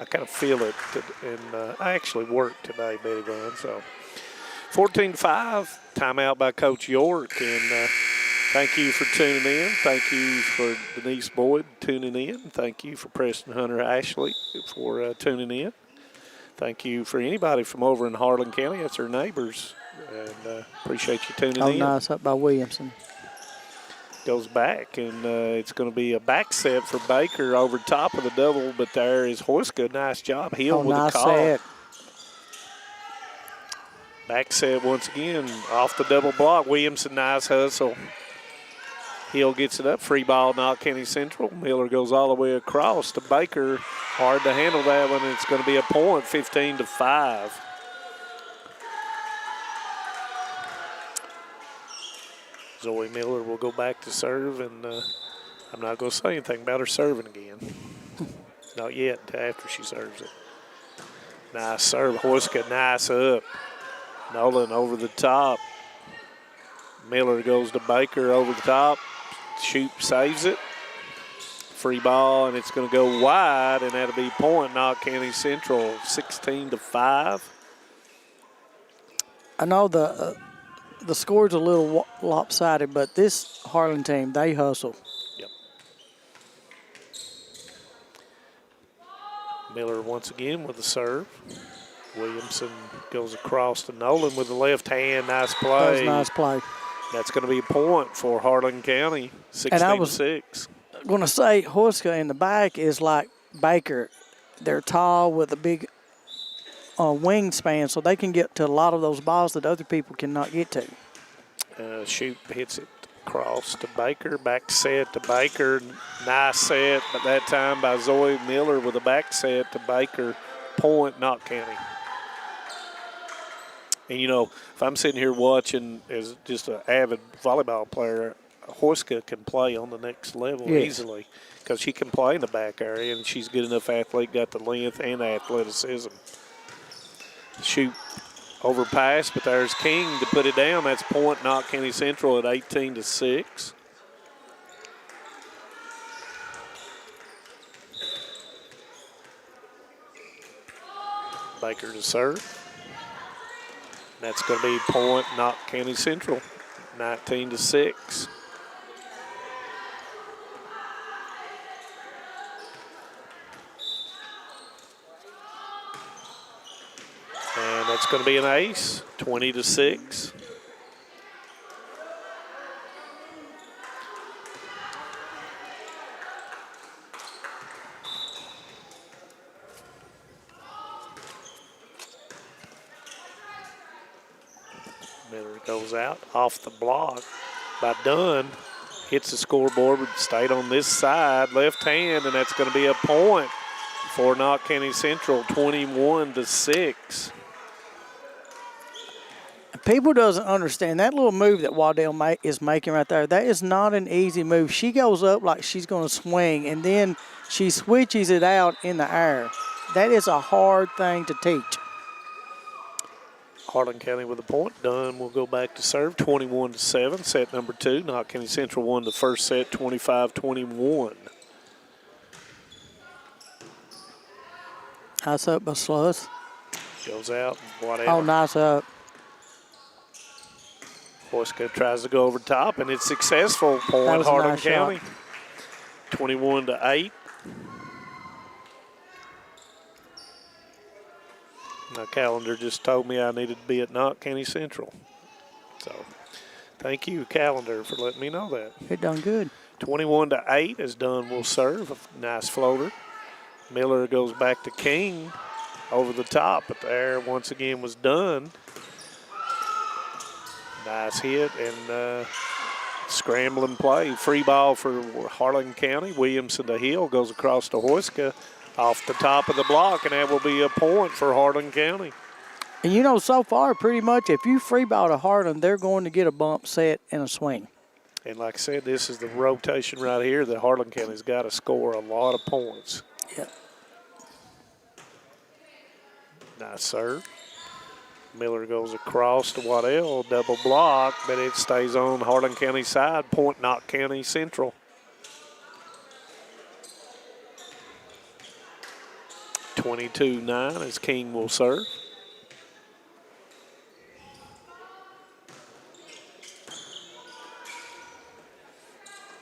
I kind of feel it. And I actually worked today, Betty Run. So 14-5, timeout by Coach York. And thank you for tuning in. Thank you for Denise Boyd tuning in. Thank you for Preston Hunter Ashley for tuning in. Thank you for anybody from over in Harlan County. That's our neighbors. And appreciate you tuning in. Oh, nice up by Williamson. Goes back, and it's going to be a back set for Baker over top of the double, but there is Horska. Nice job. Hill with nice the call. Set. Back set once again off the double block. Williamson, nice hustle. Hill gets it up. Free ball, Knott County Central. Miller goes all the way across to Baker. Hard to handle that one. It's going to be a point, 15-5. Zoe Miller will go back to serve, and I'm not going to say anything about her serving again. Not yet, until after she serves it. Nice serve. Horska, nice up. Nolan over the top. Miller goes to Baker over the top. Shoot, saves it. Free ball, and it's going to go wide, and that'll be point, Knott County Central, 16-5. I know the score's a little lopsided, but this Harlan team, they hustle. Yep. Miller once again with the serve. Williamson goes across to Nolan with the left hand. Nice play. That was a nice play. That's going to be a point for Harlan County, 16-6. Going to say Horska in the back is like Baker. They're tall with a big wingspan, so they can get to a lot of those balls that other people cannot get to. Shoot hits it across to Baker. Back set to Baker. Nice set, but that time by Zoe Miller with a back set to Baker. Point, Knott County. And, you know, if I'm sitting here watching as just an avid volleyball player, Horska can play on the next level easily because she can play in the back area, and she's good enough athlete, got the length and athleticism. Shoot overpass, but there's King to put it down. That's point, Knott County Central at 18-6. Baker to serve. That's going to be point, Knott County Central, 19-6. And that's going to be an ace, 20-6. Miller goes out off the block by Dunn. Hits the scoreboard, but stayed on this side, left hand, and that's going to be a point for Knott County Central, 21-6. People doesn't understand that little move that Waddell is making right there. That is not an easy move. She goes up like she's going to swing, and then she switches it out in the air. That is a hard thing to teach. Harlan County with a point. Dunn will go back to serve, 21-7. Set number 2. Knott County Central won the first set, 25-21. Nice up by Sluss. Goes out. Whatever. Oh, nice up. Horska tries to go over top, and it's successful. Point, Harlan nice County, 21-8. My calendar just told me I needed to be at Knott County Central. So, thank you, calendar, for letting me know that. It done good. 21-8 as Dunn will serve. A nice floater. Miller goes back to King over the top, but there once again was done. Nice hit and scrambling play. Free ball for Harlan County. Williamson to Hill goes across to Hoyska off the top of the block, and that will be a point for Harlan County. And you know, so far, pretty much, if you free ball to Harlan, they're going to get a bump, set, and a swing. And like I said, this is the rotation right here that Harlan County's got to score a lot of points. Yeah. Nice serve. Miller goes across to Waddell, double block, but it stays on Harlan County side. Point Knott County Central. 22-9 as King will serve.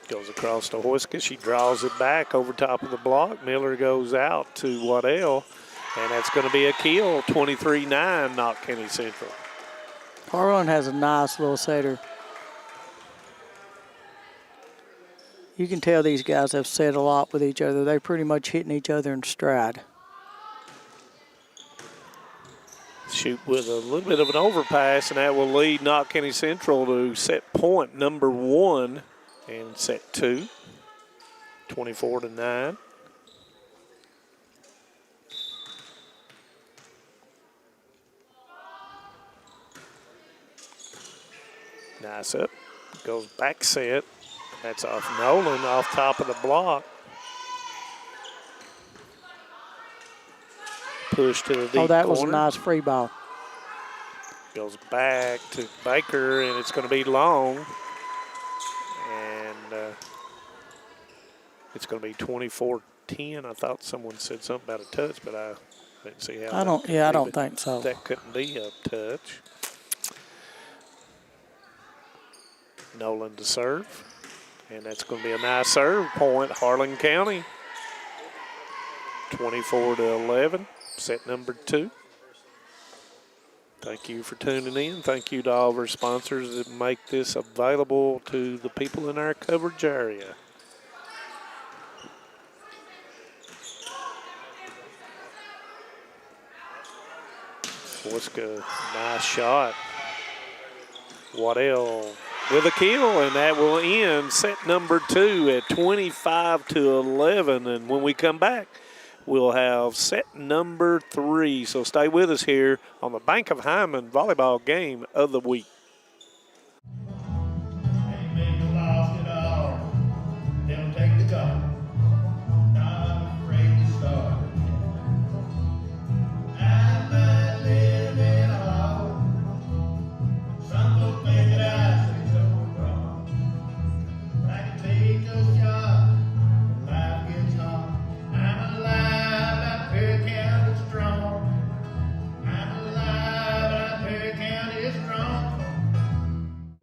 Goes across to Hoyska. She draws it back over top of the block. Miller goes out to Waddell, and that's going to be a kill. 23-9 Knott County Central. Harlan has a nice little setter. You can tell these guys have set a lot with each other. They're pretty much hitting each other in stride. Shoot with a little bit of an overpass, and that will lead Knott County Central to set point number 1 and set 2, 24-9. Nice up. Goes back set. That's off Nolan off top of the block. Push to the deep corner. Oh, that was a nice free ball. Goes back to Baker, and it's going to be long. And it's going to be 24-10. I thought someone said something about a touch, but I didn't see how. I don't think so. That couldn't be a touch. Nolan to serve. And that's going to be a nice serve point. Harlan County. 24-11. Set number 2. Thank you for tuning in. Thank you to all of our sponsors that make this available to the people in our coverage area. Hoyska, nice shot. Waddell with a kill, and that will end set number 2 at 25-11. And when we come back, we'll have set number 3. So stay with us here on the Bank of Hyman Volleyball Game of the Week.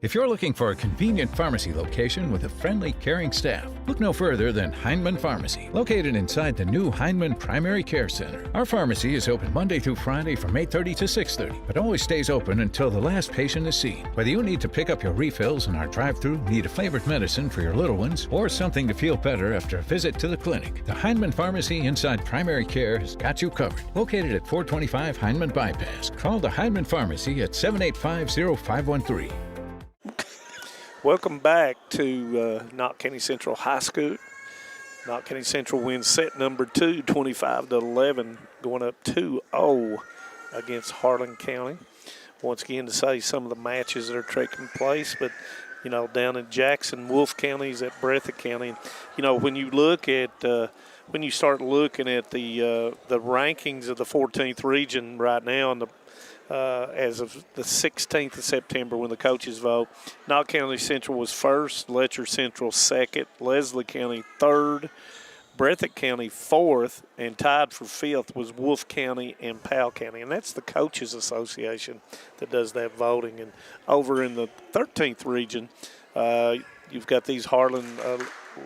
If you're looking for a convenient pharmacy location with a friendly, caring staff, look no further than Heinemann Pharmacy, located inside the new Heinemann Primary Care Center. Our pharmacy is open Monday through Friday from 8:30 to 6:30, but always stays open until the last patient is seen. Whether you need to pick up your refills in our drive-thru, need a flavored medicine for your little ones, or something to feel better after a visit to the clinic, the Heinemann Pharmacy inside Primary Care has got you covered. Located at 425 Heinemann Bypass. Call the Heinemann Pharmacy at 785-0513. Welcome back to Knott County Central High School. Knott County Central wins set number 2, 25-11, going up 2-0 against Harlan County. Once again, to say some of the matches that are taking place, but you know, down in Jackson, Wolfe County's at Breathitt County. You know, when you look at when you start looking at the rankings of the 14th region right now, and the as of the 16th of September when the coaches vote, Knott County Central was first, Letcher Central second, Leslie County third, Breathitt County fourth, and tied for fifth was Wolfe County and Powell County. And that's the Coaches Association that does that voting. And over in the 13th region, you've got these Harlan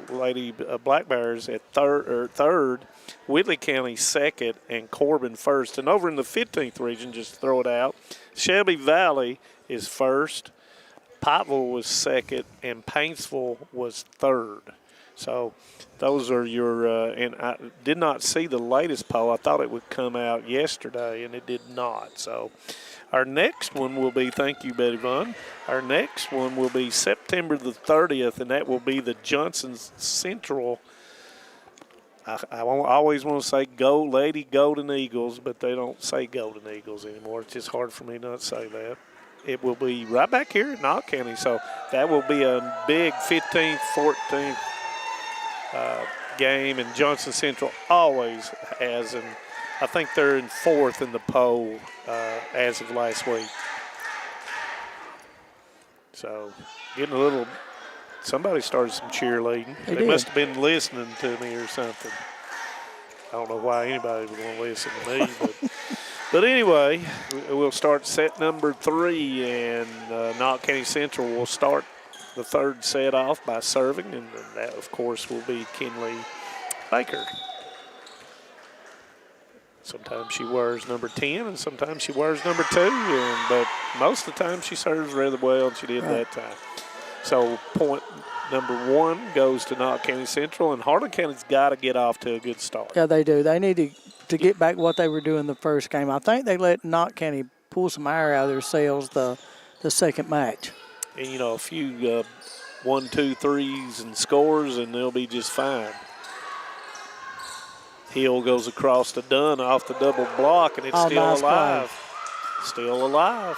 Lady Black Bears at third, Whitley County second, and Corbin first. And over in the 15th region, just throw it out, Shelby Valley is first, Pikeville was second, and Paintsville was third. So those are your, and I did not see the latest poll. I thought it would come out yesterday, and it did not. So our next one will be, thank you, Betty Vaughn. Our next one will be September the 30th, and that will be the Johnson Central. I always want to say go Lady Golden Eagles, but they don't say Golden Eagles anymore. It's just hard for me not to say that. It will be right back here at Knott County, so that will be a big 15th, 14th game, and Johnson Central always has, and I think they're in 4th in the poll as of last week. So getting a little. Somebody started some cheerleading. They must have been listening to me or something. I don't know why anybody would want to listen to me, but anyway, we'll start set number 3, and Knott County Central will start the third set off by serving, and that, of course, will be Kinley Baker. Sometimes she wears number 10, and sometimes she wears number 2, but most of the time she serves rather well, and she did that time. So point number 1 goes to Knott County Central, and Harlan County's got to get off to a good start. Yeah, they do. They need to get back what they were doing the first game. I think they let Knott County pull some air out of their sails the second match. And, you know, a few 1, 2, 3s and scores, and they'll be just fine. Hill goes across to Dunn off the double block, and it's still nice alive. play. Still alive.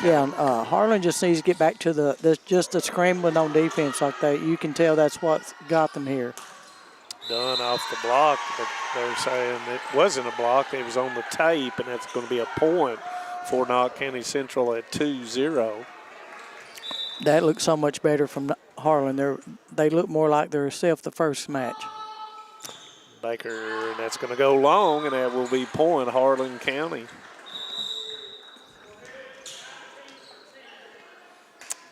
Yeah, Harlan just needs to get back to the scrambling on defense like that. You can tell that's what got them here. Dunn off the block, but they're saying it wasn't a block. It was on the tape, and that's going to be a point for Knott County Central at 2-0. That looks so much better from Harlan. They look more like themselves the first match. Baker, and that's going to go long, and that will be point Harlan County.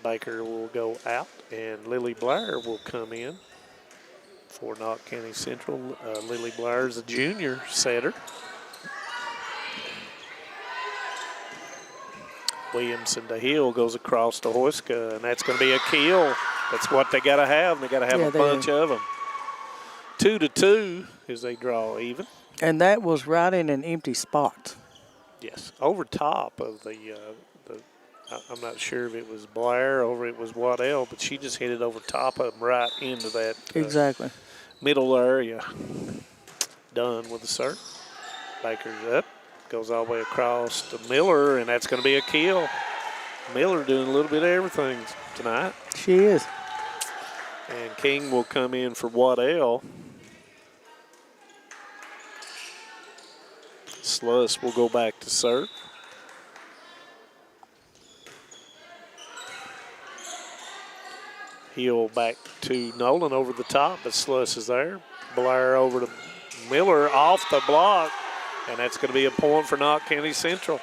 Baker will go out, and Lily Blair will come in for Knott County Central. Lily Blair is a junior setter. Williamson to Hill goes across to Huiska, and that's going to be a kill. That's what they got to have. They got to have a bunch of them. 2-2 as they draw even. And that was right in an empty spot. Yes, over top of the I'm not sure if it was Blair or it was Waddell, but she just hit it over top of them right into that exactly middle area. Done with the serve. Baker's up. Goes all the way across to Miller, and that's going to be a kill. Miller doing a little bit of everything tonight. She is. And King will come in for Waddell. Sluss will go back to serve. Heel back to Nolan over the top, but Sluss is there. Blair over to Miller off the block, and that's going to be a point for Knott County Central.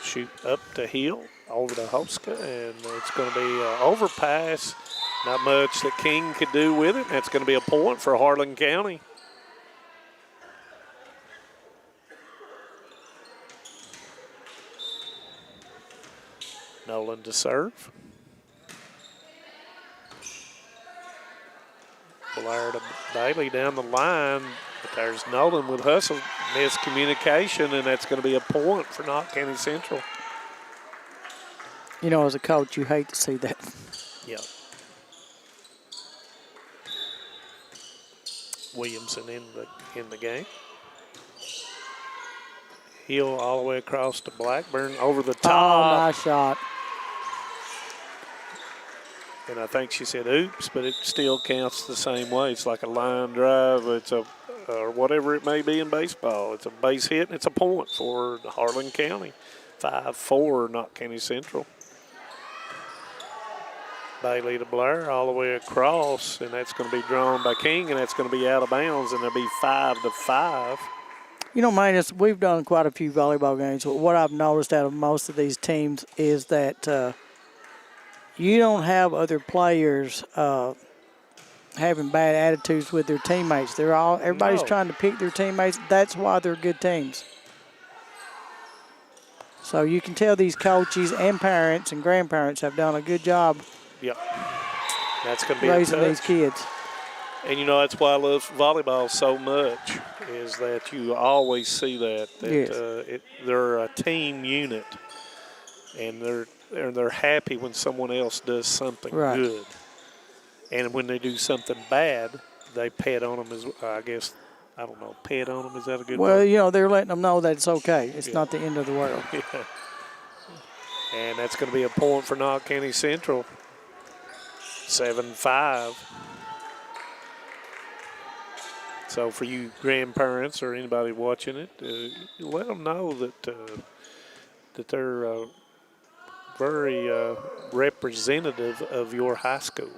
Shoot up to Hill, over to Hoska, and it's going to be an overpass. Not much that King could do with it. That's going to be a point for Harlan County. Nolan to serve. Blair to Bailey down the line. But there's Nolan with hustle. Miscommunication, and that's going to be a point for Knott County Central. You know, as a coach, you hate to see that. Yep. Williamson in the game. Hill all the way across to Blackburn over the top. Oh, nice shot. And I think she said oops, but it still counts the same way. It's like a line drive. It's a or whatever it may be in baseball. It's a base hit, and it's a point for Harlan County. 5-4, Knott County Central. Bailey to Blair all the way across, and that's going to be drawn by King, and that's going to be out of bounds, and it'll be 5-5. You know, man, we've done quite a few volleyball games, but what I've noticed out of most of these teams is that you don't have other players having bad attitudes with their teammates. Everybody's trying to pick their teammates. That's why they're good teams. So you can tell these coaches and parents and grandparents have done a good job. Yep. That's going to be raising these kids. And, you know, that's why I love volleyball so much, is that you always see that Yes. they're a team unit, and they're happy when someone else does something good. And when they do something bad, they pet on them, pet on them, is that a good word? You know, they're letting them know that it's okay. It's not the end of the world. Yeah. And that's going to be a point for Knott County Central. 7-5. So for you grandparents or anybody watching it, let them know that they're very representative of your high school.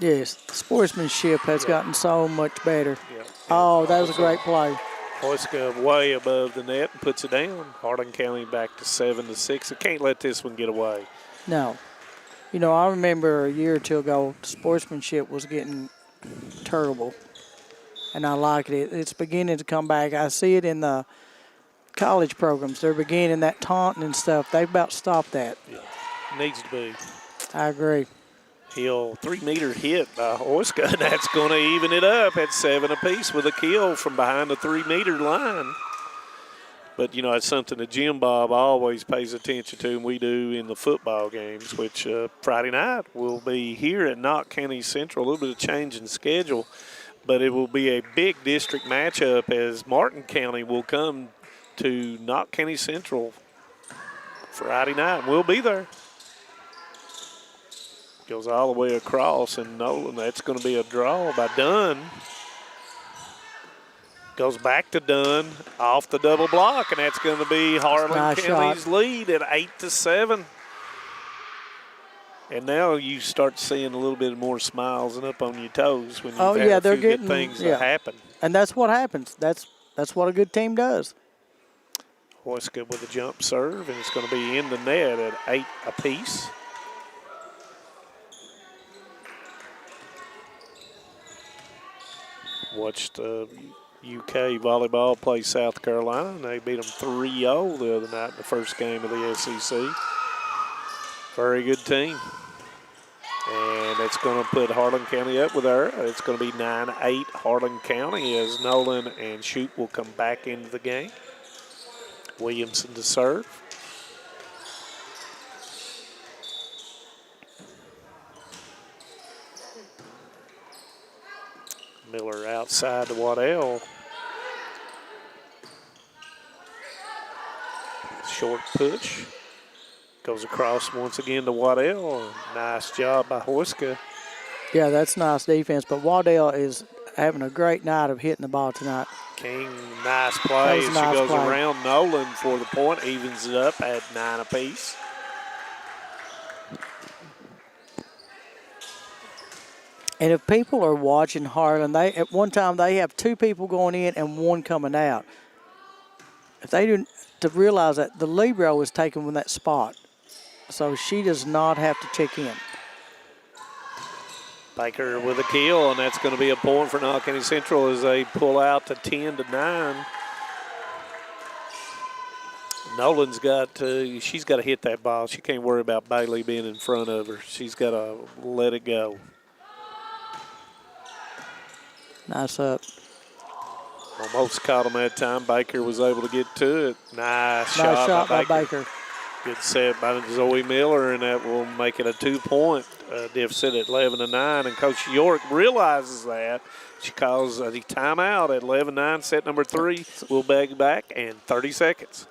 Yes, sportsmanship has gotten so much better. Yeah. Oh, that was a great play. Hoyska way above the net and puts it down. Harlan County back to 7-6. I can't let this one get away. No. You know, I remember a year or two ago, sportsmanship was getting terrible, and I like it. It's beginning to come back. I see it in the college programs. They're beginning that taunting and stuff. They've about stopped that. Yeah, needs to be. I agree. He'll 3-meter hit by Hoyska. That's going to even it up at 7 apiece with a kill from behind the 3-meter line. But, you know, it's something that Jim Bob always pays attention to, and we do in the football games, which Friday night will be here at Knott County Central. A little bit of change in schedule, but it will be a big district matchup as Martin County will come to Knott County Central Friday night. We'll be there. Goes all the way across, and Nolan, that's going to be a draw by Dunn. Goes back to Dunn off the double block, and that's going to be Harlan County's lead at 8-7. And now you start seeing a little bit more smiles and up on your toes when you've had a few good things that happen. And that's what happens. That's what a good team does. Hoyska with a jump serve, and it's going to be in the net at 8 apiece. Watched UK volleyball play South Carolina, and they beat them 3-0 the other night in the first game of the SEC. Very good team. And it's going to put Harlan County up with her. It's going to be 9-8 Harlan County as Nolan and Shoup will come back into the game. Williamson to serve. Miller outside to Waddell. Short push. Goes across once again to Waddell. Nice job by Hoyska. Yeah, that's nice defense, but Waddell is having a great night of hitting the ball tonight. King, nice play. She goes around Nolan for the point, evens it up at 9 apiece. And if people are watching Harlan, at one time they have 2 people going in and 1 coming out. If they do to realize that the libero is taken in that spot, so she does not have to check in. Baker with a kill, and that's going to be a point for Knott County Central as they pull out to 10-9. Nolan's she's got to hit that ball. She can't worry about Bailey being in front of her. She's got to let it go. Nice up. Almost caught him that time. Baker was able to get to it. Nice shot by Baker. Good set by Zoe Miller, and that will make it a 2-point deficit at 11-9. And Coach York realizes that. She calls a timeout at 11-9, set number 3. We'll be back in 30 seconds.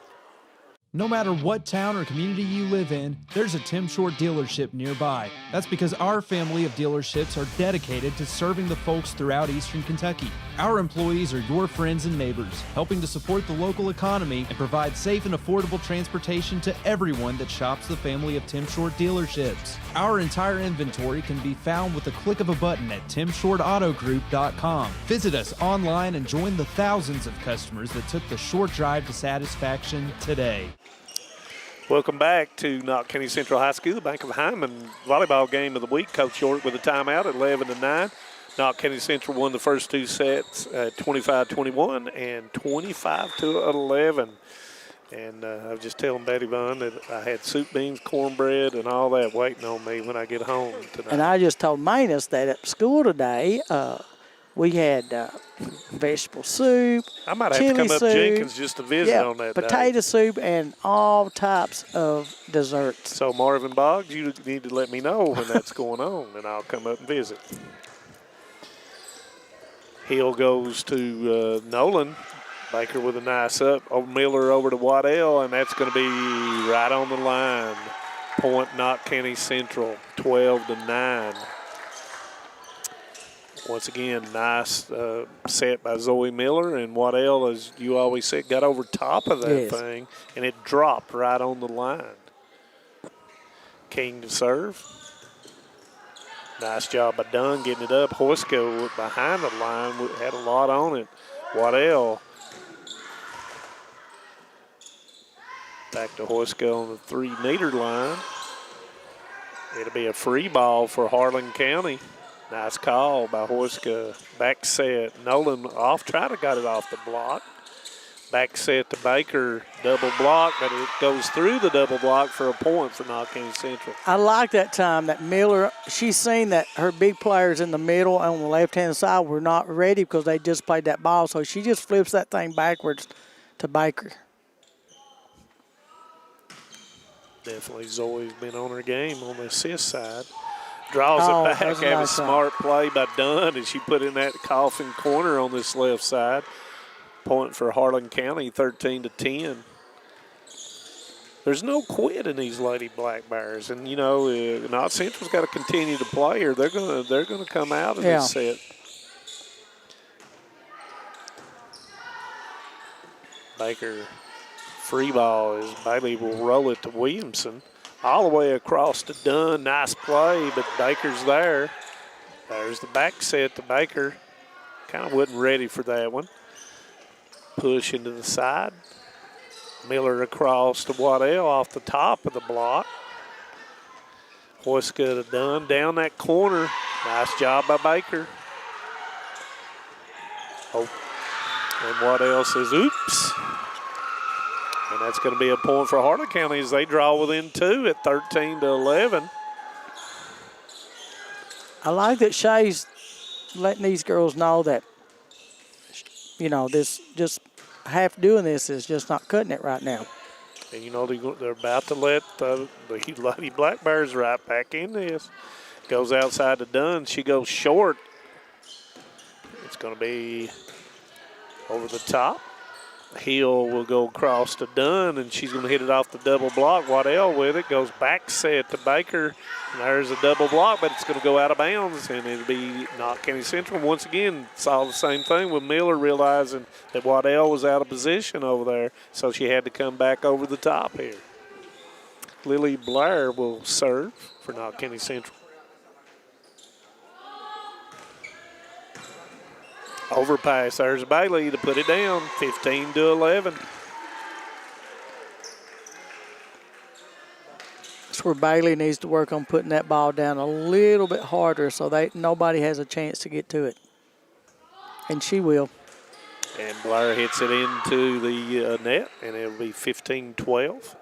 No matter what town or community you live in, there's a Tim Short dealership nearby. That's because our family of dealerships are dedicated to serving the folks throughout Eastern Kentucky. Our employees are your friends and neighbors, helping to support the local economy and provide safe and affordable transportation to everyone that shops the family of Tim Short dealerships. Our entire inventory can be found with the click of a button at timshortautogroup.com. Visit us online and join the thousands of customers that took the short drive to satisfaction today. Welcome back to Knott County Central High School, the Bank of Hyman volleyball game of the week. Coach York with a timeout at 11-9. Knott County Central won the first two sets, 25-21 and 25-11. And I was just telling Betty Vaughn that I had soup, beans, cornbread, and all that waiting on me when I get home tonight. And I just told Manus that at school today we had vegetable soup, I might have chili to come up soup, Jenkins just to visit on that potato day. soup, and all types of desserts. So Marvin Boggs, you need to let me know when that's going on, and I'll come up and visit. Hill goes to Nolan. Baker with a nice up. Miller over to Waddell, and that's going to be right on the line. Point Knott County Central, 12-9. Once again, nice set by Zoe Miller, and Waddell, as you always said, got over top of that thing, and it dropped right on the line. King to serve. Nice job by Dunn getting it up. Hoysko behind the line had a lot on it. Waddell back to Hoysko on the 3-meter line. It'll be a free ball for Harlan County. Nice call by Hoyska. Back set. Nolan off, got it off the block. Back set to Baker, double block, but it goes through the double block for a point for Knott County Central. I like that time that Miller, she's seen that her big players in the middle on the left-hand side were not ready because they just played that ball, so she just flips that thing backwards to Baker. Definitely Zoe's been on her game on the assist side. Draws it back, have a smart play by Dunn, and she put in that coffin corner on this left side. Point for Harlan County, 13-10. There's no quit in these Lady Black Bears, and you know Knott Central's got to continue to play, or they're gonna come out of this set. Baker. Free ball as Bailey will roll it to Williamson. All the way across to Dunn. Nice play, but Baker's there. There's the back set to Baker. Kind of wasn't ready for that one. Push into the side. Miller across to Waddell off the top of the block. Hoyska to Dunn down that corner. Nice job by Baker. Oh, and Waddell says, oops. And that's going to be a point for Harlan County as they draw within 2 at 13-11. I like that Shay's letting these girls know that, you know, this just half doing this is just not cutting it right now. And, you know, they're about to let the Lady Black Bears right back in this. Goes outside to Dunn. She goes short. It's going to be over the top. Hill will go across to Dunn, and she's going to hit it off the double block. Waddell with it, goes back set to Baker. And there's a double block, but it's going to go out of bounds, and it'll be Knott County Central. Once again, saw the same thing with Miller realizing that Waddell was out of position over there, so she had to come back over the top here. Lily Blair will serve for Knott County Central. Overpass, there's Bailey to put it down, 15-11. That's where Bailey needs to work on putting that ball down a little bit harder so nobody has a chance to get to it. And she will. And Blair hits it into the net, and it'll be 15-12.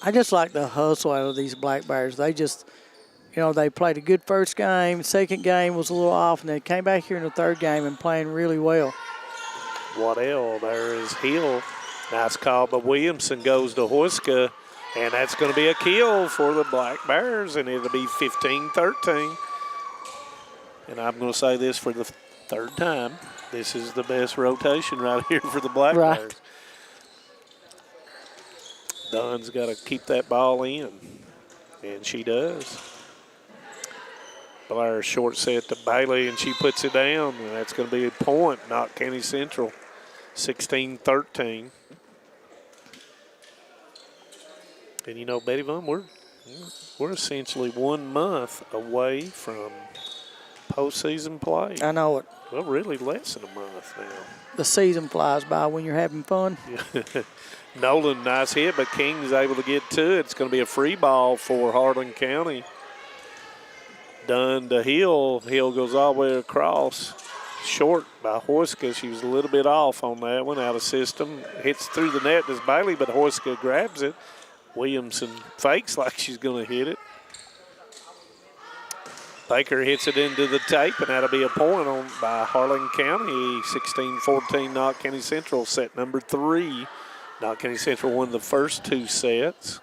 I just like the hustle out of these Black Bears. They just, you know, they played a good first game. Second game was a little off, and they came back here in the third game and playing really well. Waddell, there is Hill. Nice call, but Williamson goes to Hoyska, and that's going to be a kill for the Black Bears, and it'll be 15-13. And I'm going to say this for the third time. This is the best rotation right here for the Black Bears. Dunn's got to keep that ball in, and she does. Blair short set to Bailey, and she puts it down, and that's going to be a point. Knott County Central, 16-13. And, you know, Betty Vaughn, we're essentially 1 month away from postseason play. I know it. Well, really less than a month now. The season flies by when you're having fun. Nolan, nice hit, but King's able to get to it. It's going to be a free ball for Harlan County. Done to Hill. Hill goes all the way across. Short by Hoyska. She was a little bit off on that one, out of system. Hits through the net as Bailey, but Hoyska grabs it. Williamson fakes like she's going to hit it. Baker hits it into the tape, and that'll be a point on by Harlan County. 16-14 Knott County Central, set number 3. Knott County Central won the first 2 sets.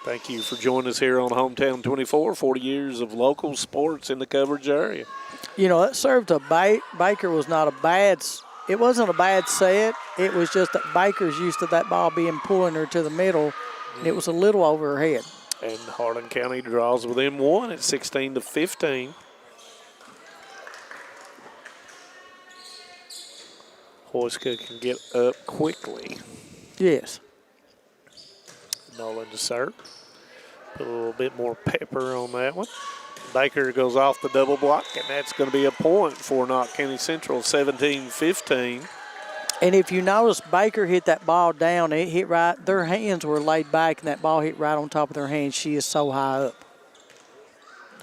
Thank you for joining us here on Hometown 24, 40 years of local sports in the coverage area. You know, that serve to Baker was not a bad, it wasn't a bad set. It was just that Baker's used to that ball being pulling her to the middle, and it was a little over her head. And Harlan County draws within 1 at 16-15. Hoyska can get up quickly. Yes. Nolan to serve. Put a little bit more pepper on that one. Baker goes off the double block, and that's going to be a point for Knott County Central, 17-15. And if you notice, Baker hit that ball down. It hit right. Their hands were laid back, and that ball hit right on top of their hands. She is so high up.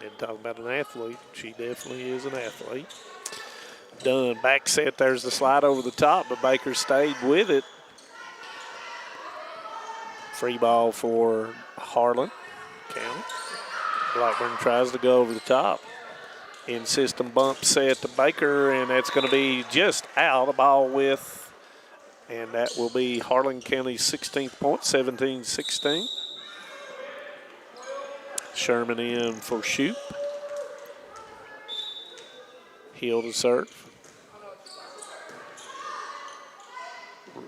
And talking about an athlete, she definitely is an athlete. Done. Back set. There's the slide over the top, but Baker stayed with it. Free ball for Harlan County. Blackburn tries to go over the top. In system bump set to Baker, and that's going to be just out of ball width. And that will be Harlan County's 16th point, 17-16. Sherman in for Shoup. Hill to serve.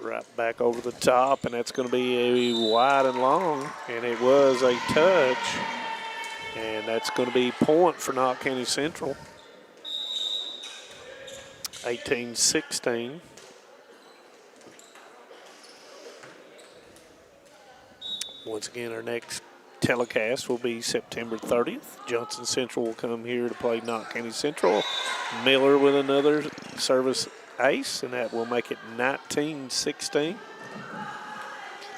Right back over the top, and that's going to be a wide and long, and it was a touch. And that's going to be point for Knott County Central. 18-16. Once again, our next telecast will be September 30th. Johnson Central will come here to play Knott County Central. Miller with another service ace, and that will make it 19-16.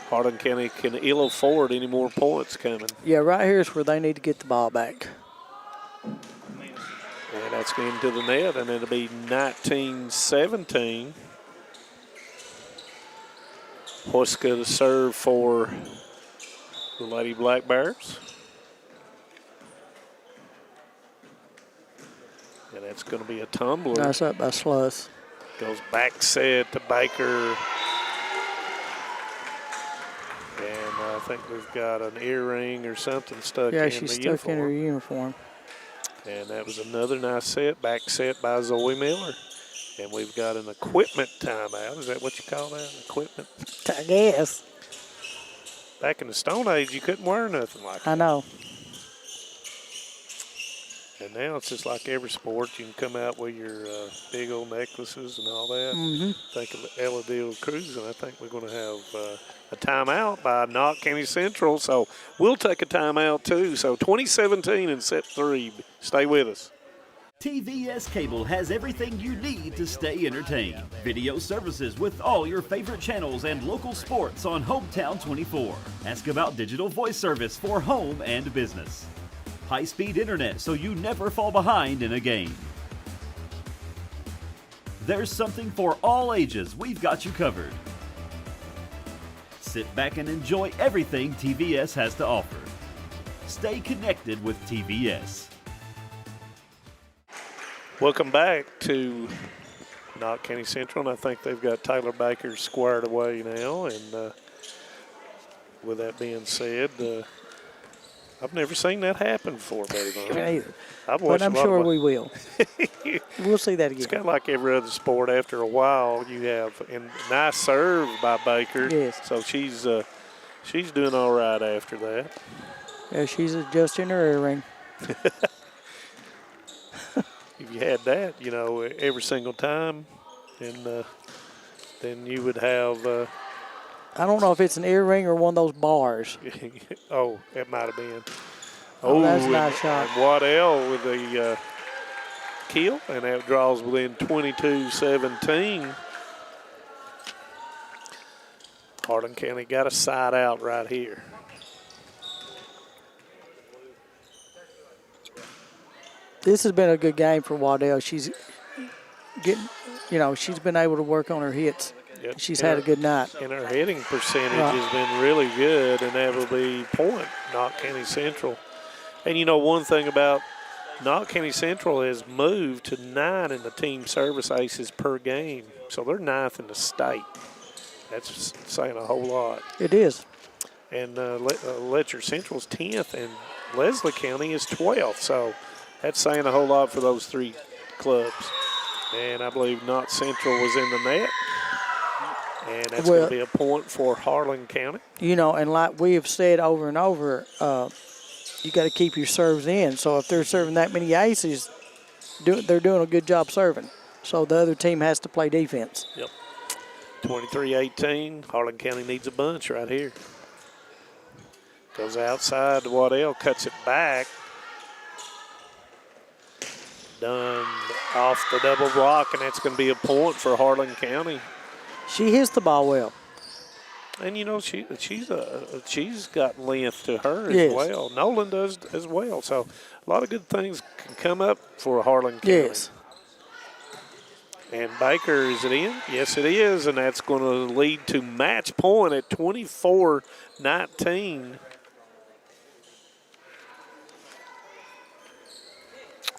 Harlan County can ill afford any more points coming. Yeah, right here is where they need to get the ball back. And that's into the net, and it'll be 19-17. Hoyska to serve for the Lady Black Bears. And that's going to be a tumbler. Nice up by Sluss. Goes back set to Baker. And I think we've got an earring or something stuck in the uniform. Yeah, she's stuck in her uniform. And that was another nice set, back set by Zoe Miller. And we've got an equipment timeout. Is that what you call that, an equipment? I guess. Back in the Stone Age, you couldn't wear nothing like that. I know. And now it's just like every sport. You can come out with your big old necklaces and all that. Mm-hmm. Think of Ella Deal Cruise, and I think we're going to have a timeout by Knott County Central. So we'll take a timeout too. So 2017 in set 3. Stay with us. TVS Cable has everything you need to stay entertained. Video services with all your favorite channels and local sports on Hometown 24. Ask about digital voice service for home and business. High-speed internet so you never fall behind in a game. There's something for all ages. We've got you covered. Sit back and enjoy everything TVS has to offer. Stay connected with TVS. Welcome back to Knott County Central, and I think they've got Tyler Baker squared away now. And with that being said, I've never seen that happen before, Betty Vaughn. But I'm sure we will. We'll see that again. It's kind of like every other sport. After a while, you have a nice serve by Baker. Yes. So she's doing all right after that. Yeah, she's adjusting her earring. If you had that, every single time, and then you would have. I don't know if it's an earring or one of those bars. Oh, it might have been. Oh, that's a nice shot. And Waddell with the kill, and that draws within 22-17. Harlan County got a side out right here. This has been a good game for Waddell. She's getting, she's been able to work on her hits. Yep. She's had a good night. And her hitting percentage has been really good, and that will be point, Knott County Central. And one thing about Knott County Central has moved to 9 in the team service aces per game. So they're 9th in the state. That's saying a whole lot. It is. And Letcher Central's 10th, and Leslie County is 12th. So that's saying a whole lot for those 3 clubs. And I believe Knott Central was in the net. And that's going to be a point for Harlan County. And like we have said over and over, you got to keep your serves in. So if they're serving that many aces, they're doing a good job serving. So the other team has to play defense. Yep. 23-18. Harlan County needs a bunch right here. Goes outside to Waddell, cuts it back. Done off the double block, and that's going to be a point for Harlan County. She hits the ball well. And she's got length to her as well. Nolan does as well. So a lot of good things can come up for Harlan County. Yes. And Baker, is it in? Yes, it is, and that's going to lead to match point at 24-19.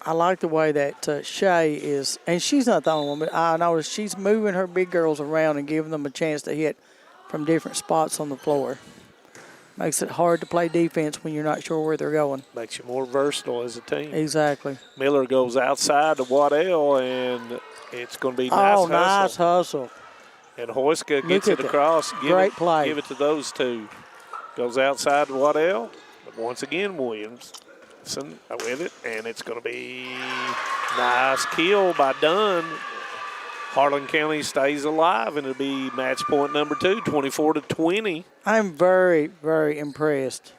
I like the way that Shay is, and she's not the only one, but I noticed she's moving her big girls around and giving them a chance to hit from different spots on the floor. Makes it hard to play defense when you're not sure where they're going. Makes you more versatile as a team. Exactly. Miller goes outside to Waddell, and it's going to be nice nice hustle. And Hoyska gets it across. Great play. Give it to those two. Goes outside to Waddell, but once again Williams with it, and it's going to be nice kill by Dunn. Harlan County stays alive, and it'll be match point number 2, 24-20. I'm very, very impressed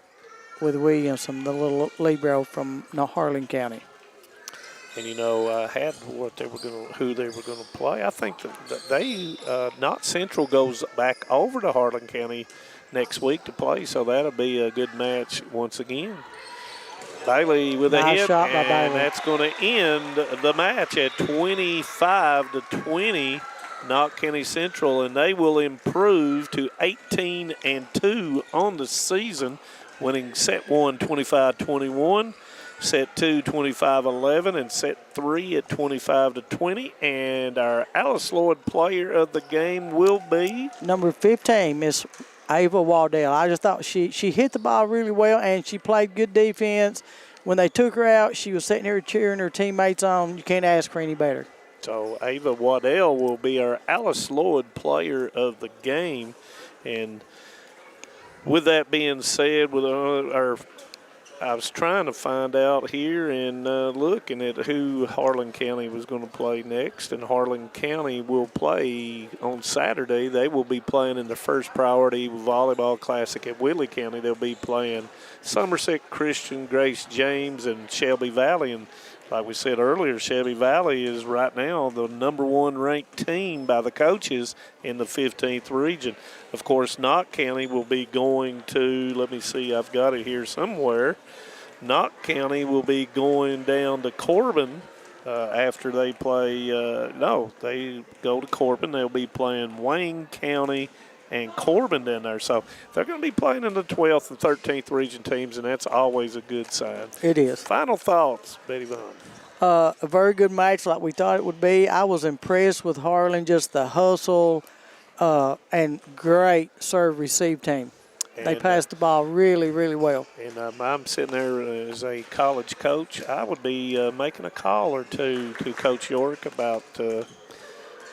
with Williamson, the little libero from Harlan County. And had who they were going to play. I think that they Knott Central goes back over to Harlan County next week to play, so that'll be a good match once again. Bailey with a hit, and that's going to end the match at 25-20, Knott County Central, and they will improve to 18-2 on the season, winning set 1 25-21, set 2 25-11, and set 3 at 25-20. And our Alice Lloyd player of the game will be number 15, Miss Ava Waddell. I just thought she hit the ball really well, and she played good defense. When they took her out, she was sitting here cheering her teammates on. You can't ask for any better. So Ava Waddell will be our Alice Lloyd player of the game. And with that being said, with I was trying to find out here and looking at who Harlan County was going to play next, and Harlan County will play on Saturday. They will be playing in the first priority volleyball classic at Whitley County. They'll be playing Somerset Christian, Grace James, and Shelby Valley. And like we said earlier, Shelby Valley is right now the number 1 ranked team by the coaches in the 15th region. Of course, Knott County will be going to, let me see, I've got it here somewhere. Knott County will be going down to Corbin after they play, they go to Corbin. They'll be playing Wayne County and Corbin down there. So they're going to be playing in the 12th and 13th region teams, and that's always a good sign. It is. Final thoughts, Betty Vaughn. A very good match like we thought it would be. I was impressed with Harlan, just the hustle and great serve-receive team. They passed the ball really, really well. And I'm sitting there as a college coach. I would be making a call or two to Coach York about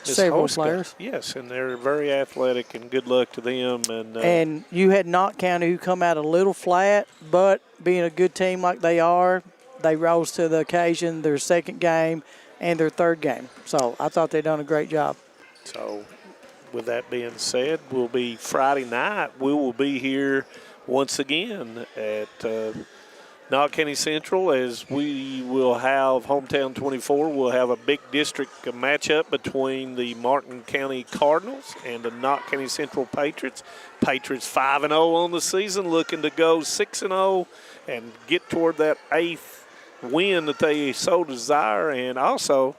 several players. Yes, and they're very athletic, and good luck to them. And you had Knott County who come out a little flat, but being a good team like they are, they rose to the occasion, their second game and their third game. So I thought they done a great job. So with that being said, we'll be Friday night. We will be here once again at Knott County Central, as we will have Hometown 24. We'll have a big district matchup between the Martin County Cardinals and the Knott County Central Patriots. Patriots 5-0 on the season, looking to go 6-0 and get toward that 8th win that they so desire, and also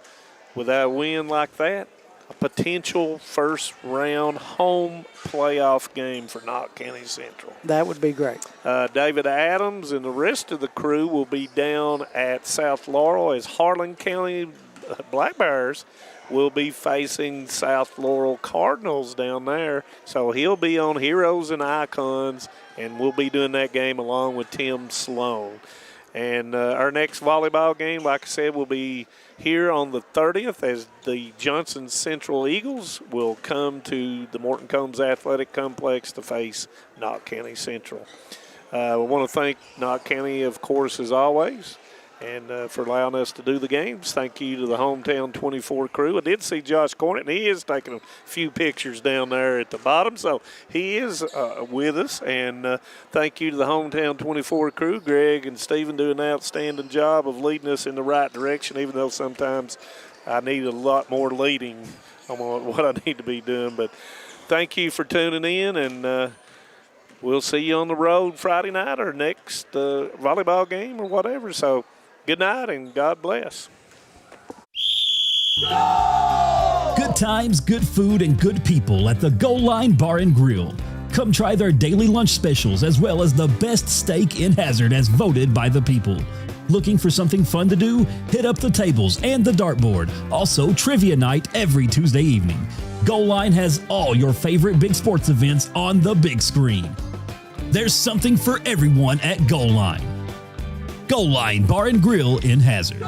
with a win like that, a potential first-round home playoff game for Knott County Central. That would be great. David Adams and the rest of the crew will be down at South Laurel as Harlan County Black Bears will be facing South Laurel Cardinals down there. So he'll be on Heroes and Icons, and we'll be doing that game along with Tim Sloan. And our next volleyball game, like I said, will be here on the 30th as the Johnson Central Eagles will come to the Morton Combs Athletic Complex to face Knott County Central. We want to thank Knott County, of course, as always, and for allowing us to do the games. Thank you to the Hometown 24 crew. I did see Josh Cornett, and he is taking a few pictures down there at the bottom, so he is with us. And thank you to the Hometown 24 crew. Greg and Stephen do an outstanding job of leading us in the right direction, even though sometimes I need a lot more leading on what I need to be doing. But thank you for tuning in, and we'll see you on the road Friday night or next volleyball game or whatever. So good night and God bless. Good times, good food, and good people at the Goal Line Bar and Grill. Come try their daily lunch specials as well as the best steak in Hazard as voted by the people. Looking for something fun to do? Hit up the tables and the dartboard. Also, trivia night every Tuesday evening. Goal Line has all your favorite big sports events on the big screen. There's something for everyone at Goal Line. Goal Line Bar and Grill in Hazard.